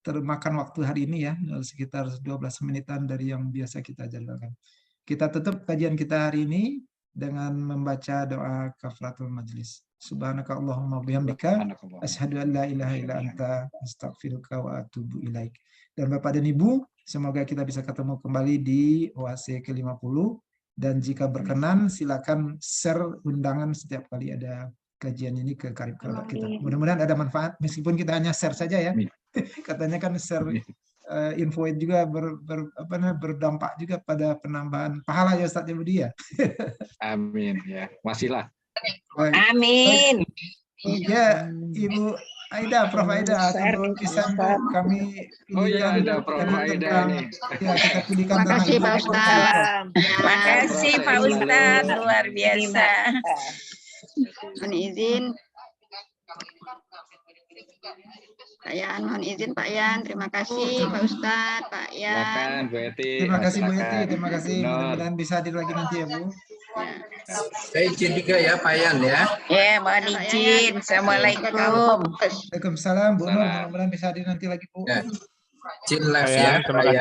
termakan waktu hari ini ya, sekitar 12 menitan dari yang biasa kita jadwalkan. Kita tutup kajian kita hari ini dengan membaca doa kafaratul majlis. Subhanaka Allahumma bihamdika asyhadu an la ilaha illa anta astaghfiruka wa atubu ilaik. Dan Bapak dan Ibu, semoga kita bisa ketemu kembali di OAC ke-50, dan jika berkenan silakan share undangan setiap kali ada kajian ini ke karib kerabat kita. Mudah-mudahan ada manfaat meskipun kita hanya share saja ya. Katanya kan share info juga berdampak juga pada penambahan pahala ya Ustaz Budi ya. Amin ya. Wasilah. Amin. Ya, Ibu Aida, Prof Aida, atau bisa kami pilihkan. Oh iya, ada Prof Aida ini. Ya, kita pilihkan. Terima kasih Pak Ustaz. Makasih Pak Ustadz, luar biasa. Mohon izin. Pak Yan, mohon izin Pak Yan. Terima kasih Pak Ustadz, Pak Yan. Silakan Bu Eti. Terima kasih Bu Eti, Silakan. terima kasih. Nur. Mudah-mudahan bisa hadir lagi nanti ya Bu. Saya izin juga ya Pak Yan ya. Ya, mohon izin. Assalamualaikum. Waalaikumsalam Bu Nur, mudah-mudahan bisa hadir nanti lagi Bu. Ya. Izin live Pak Yan, ya. terima Pak kasih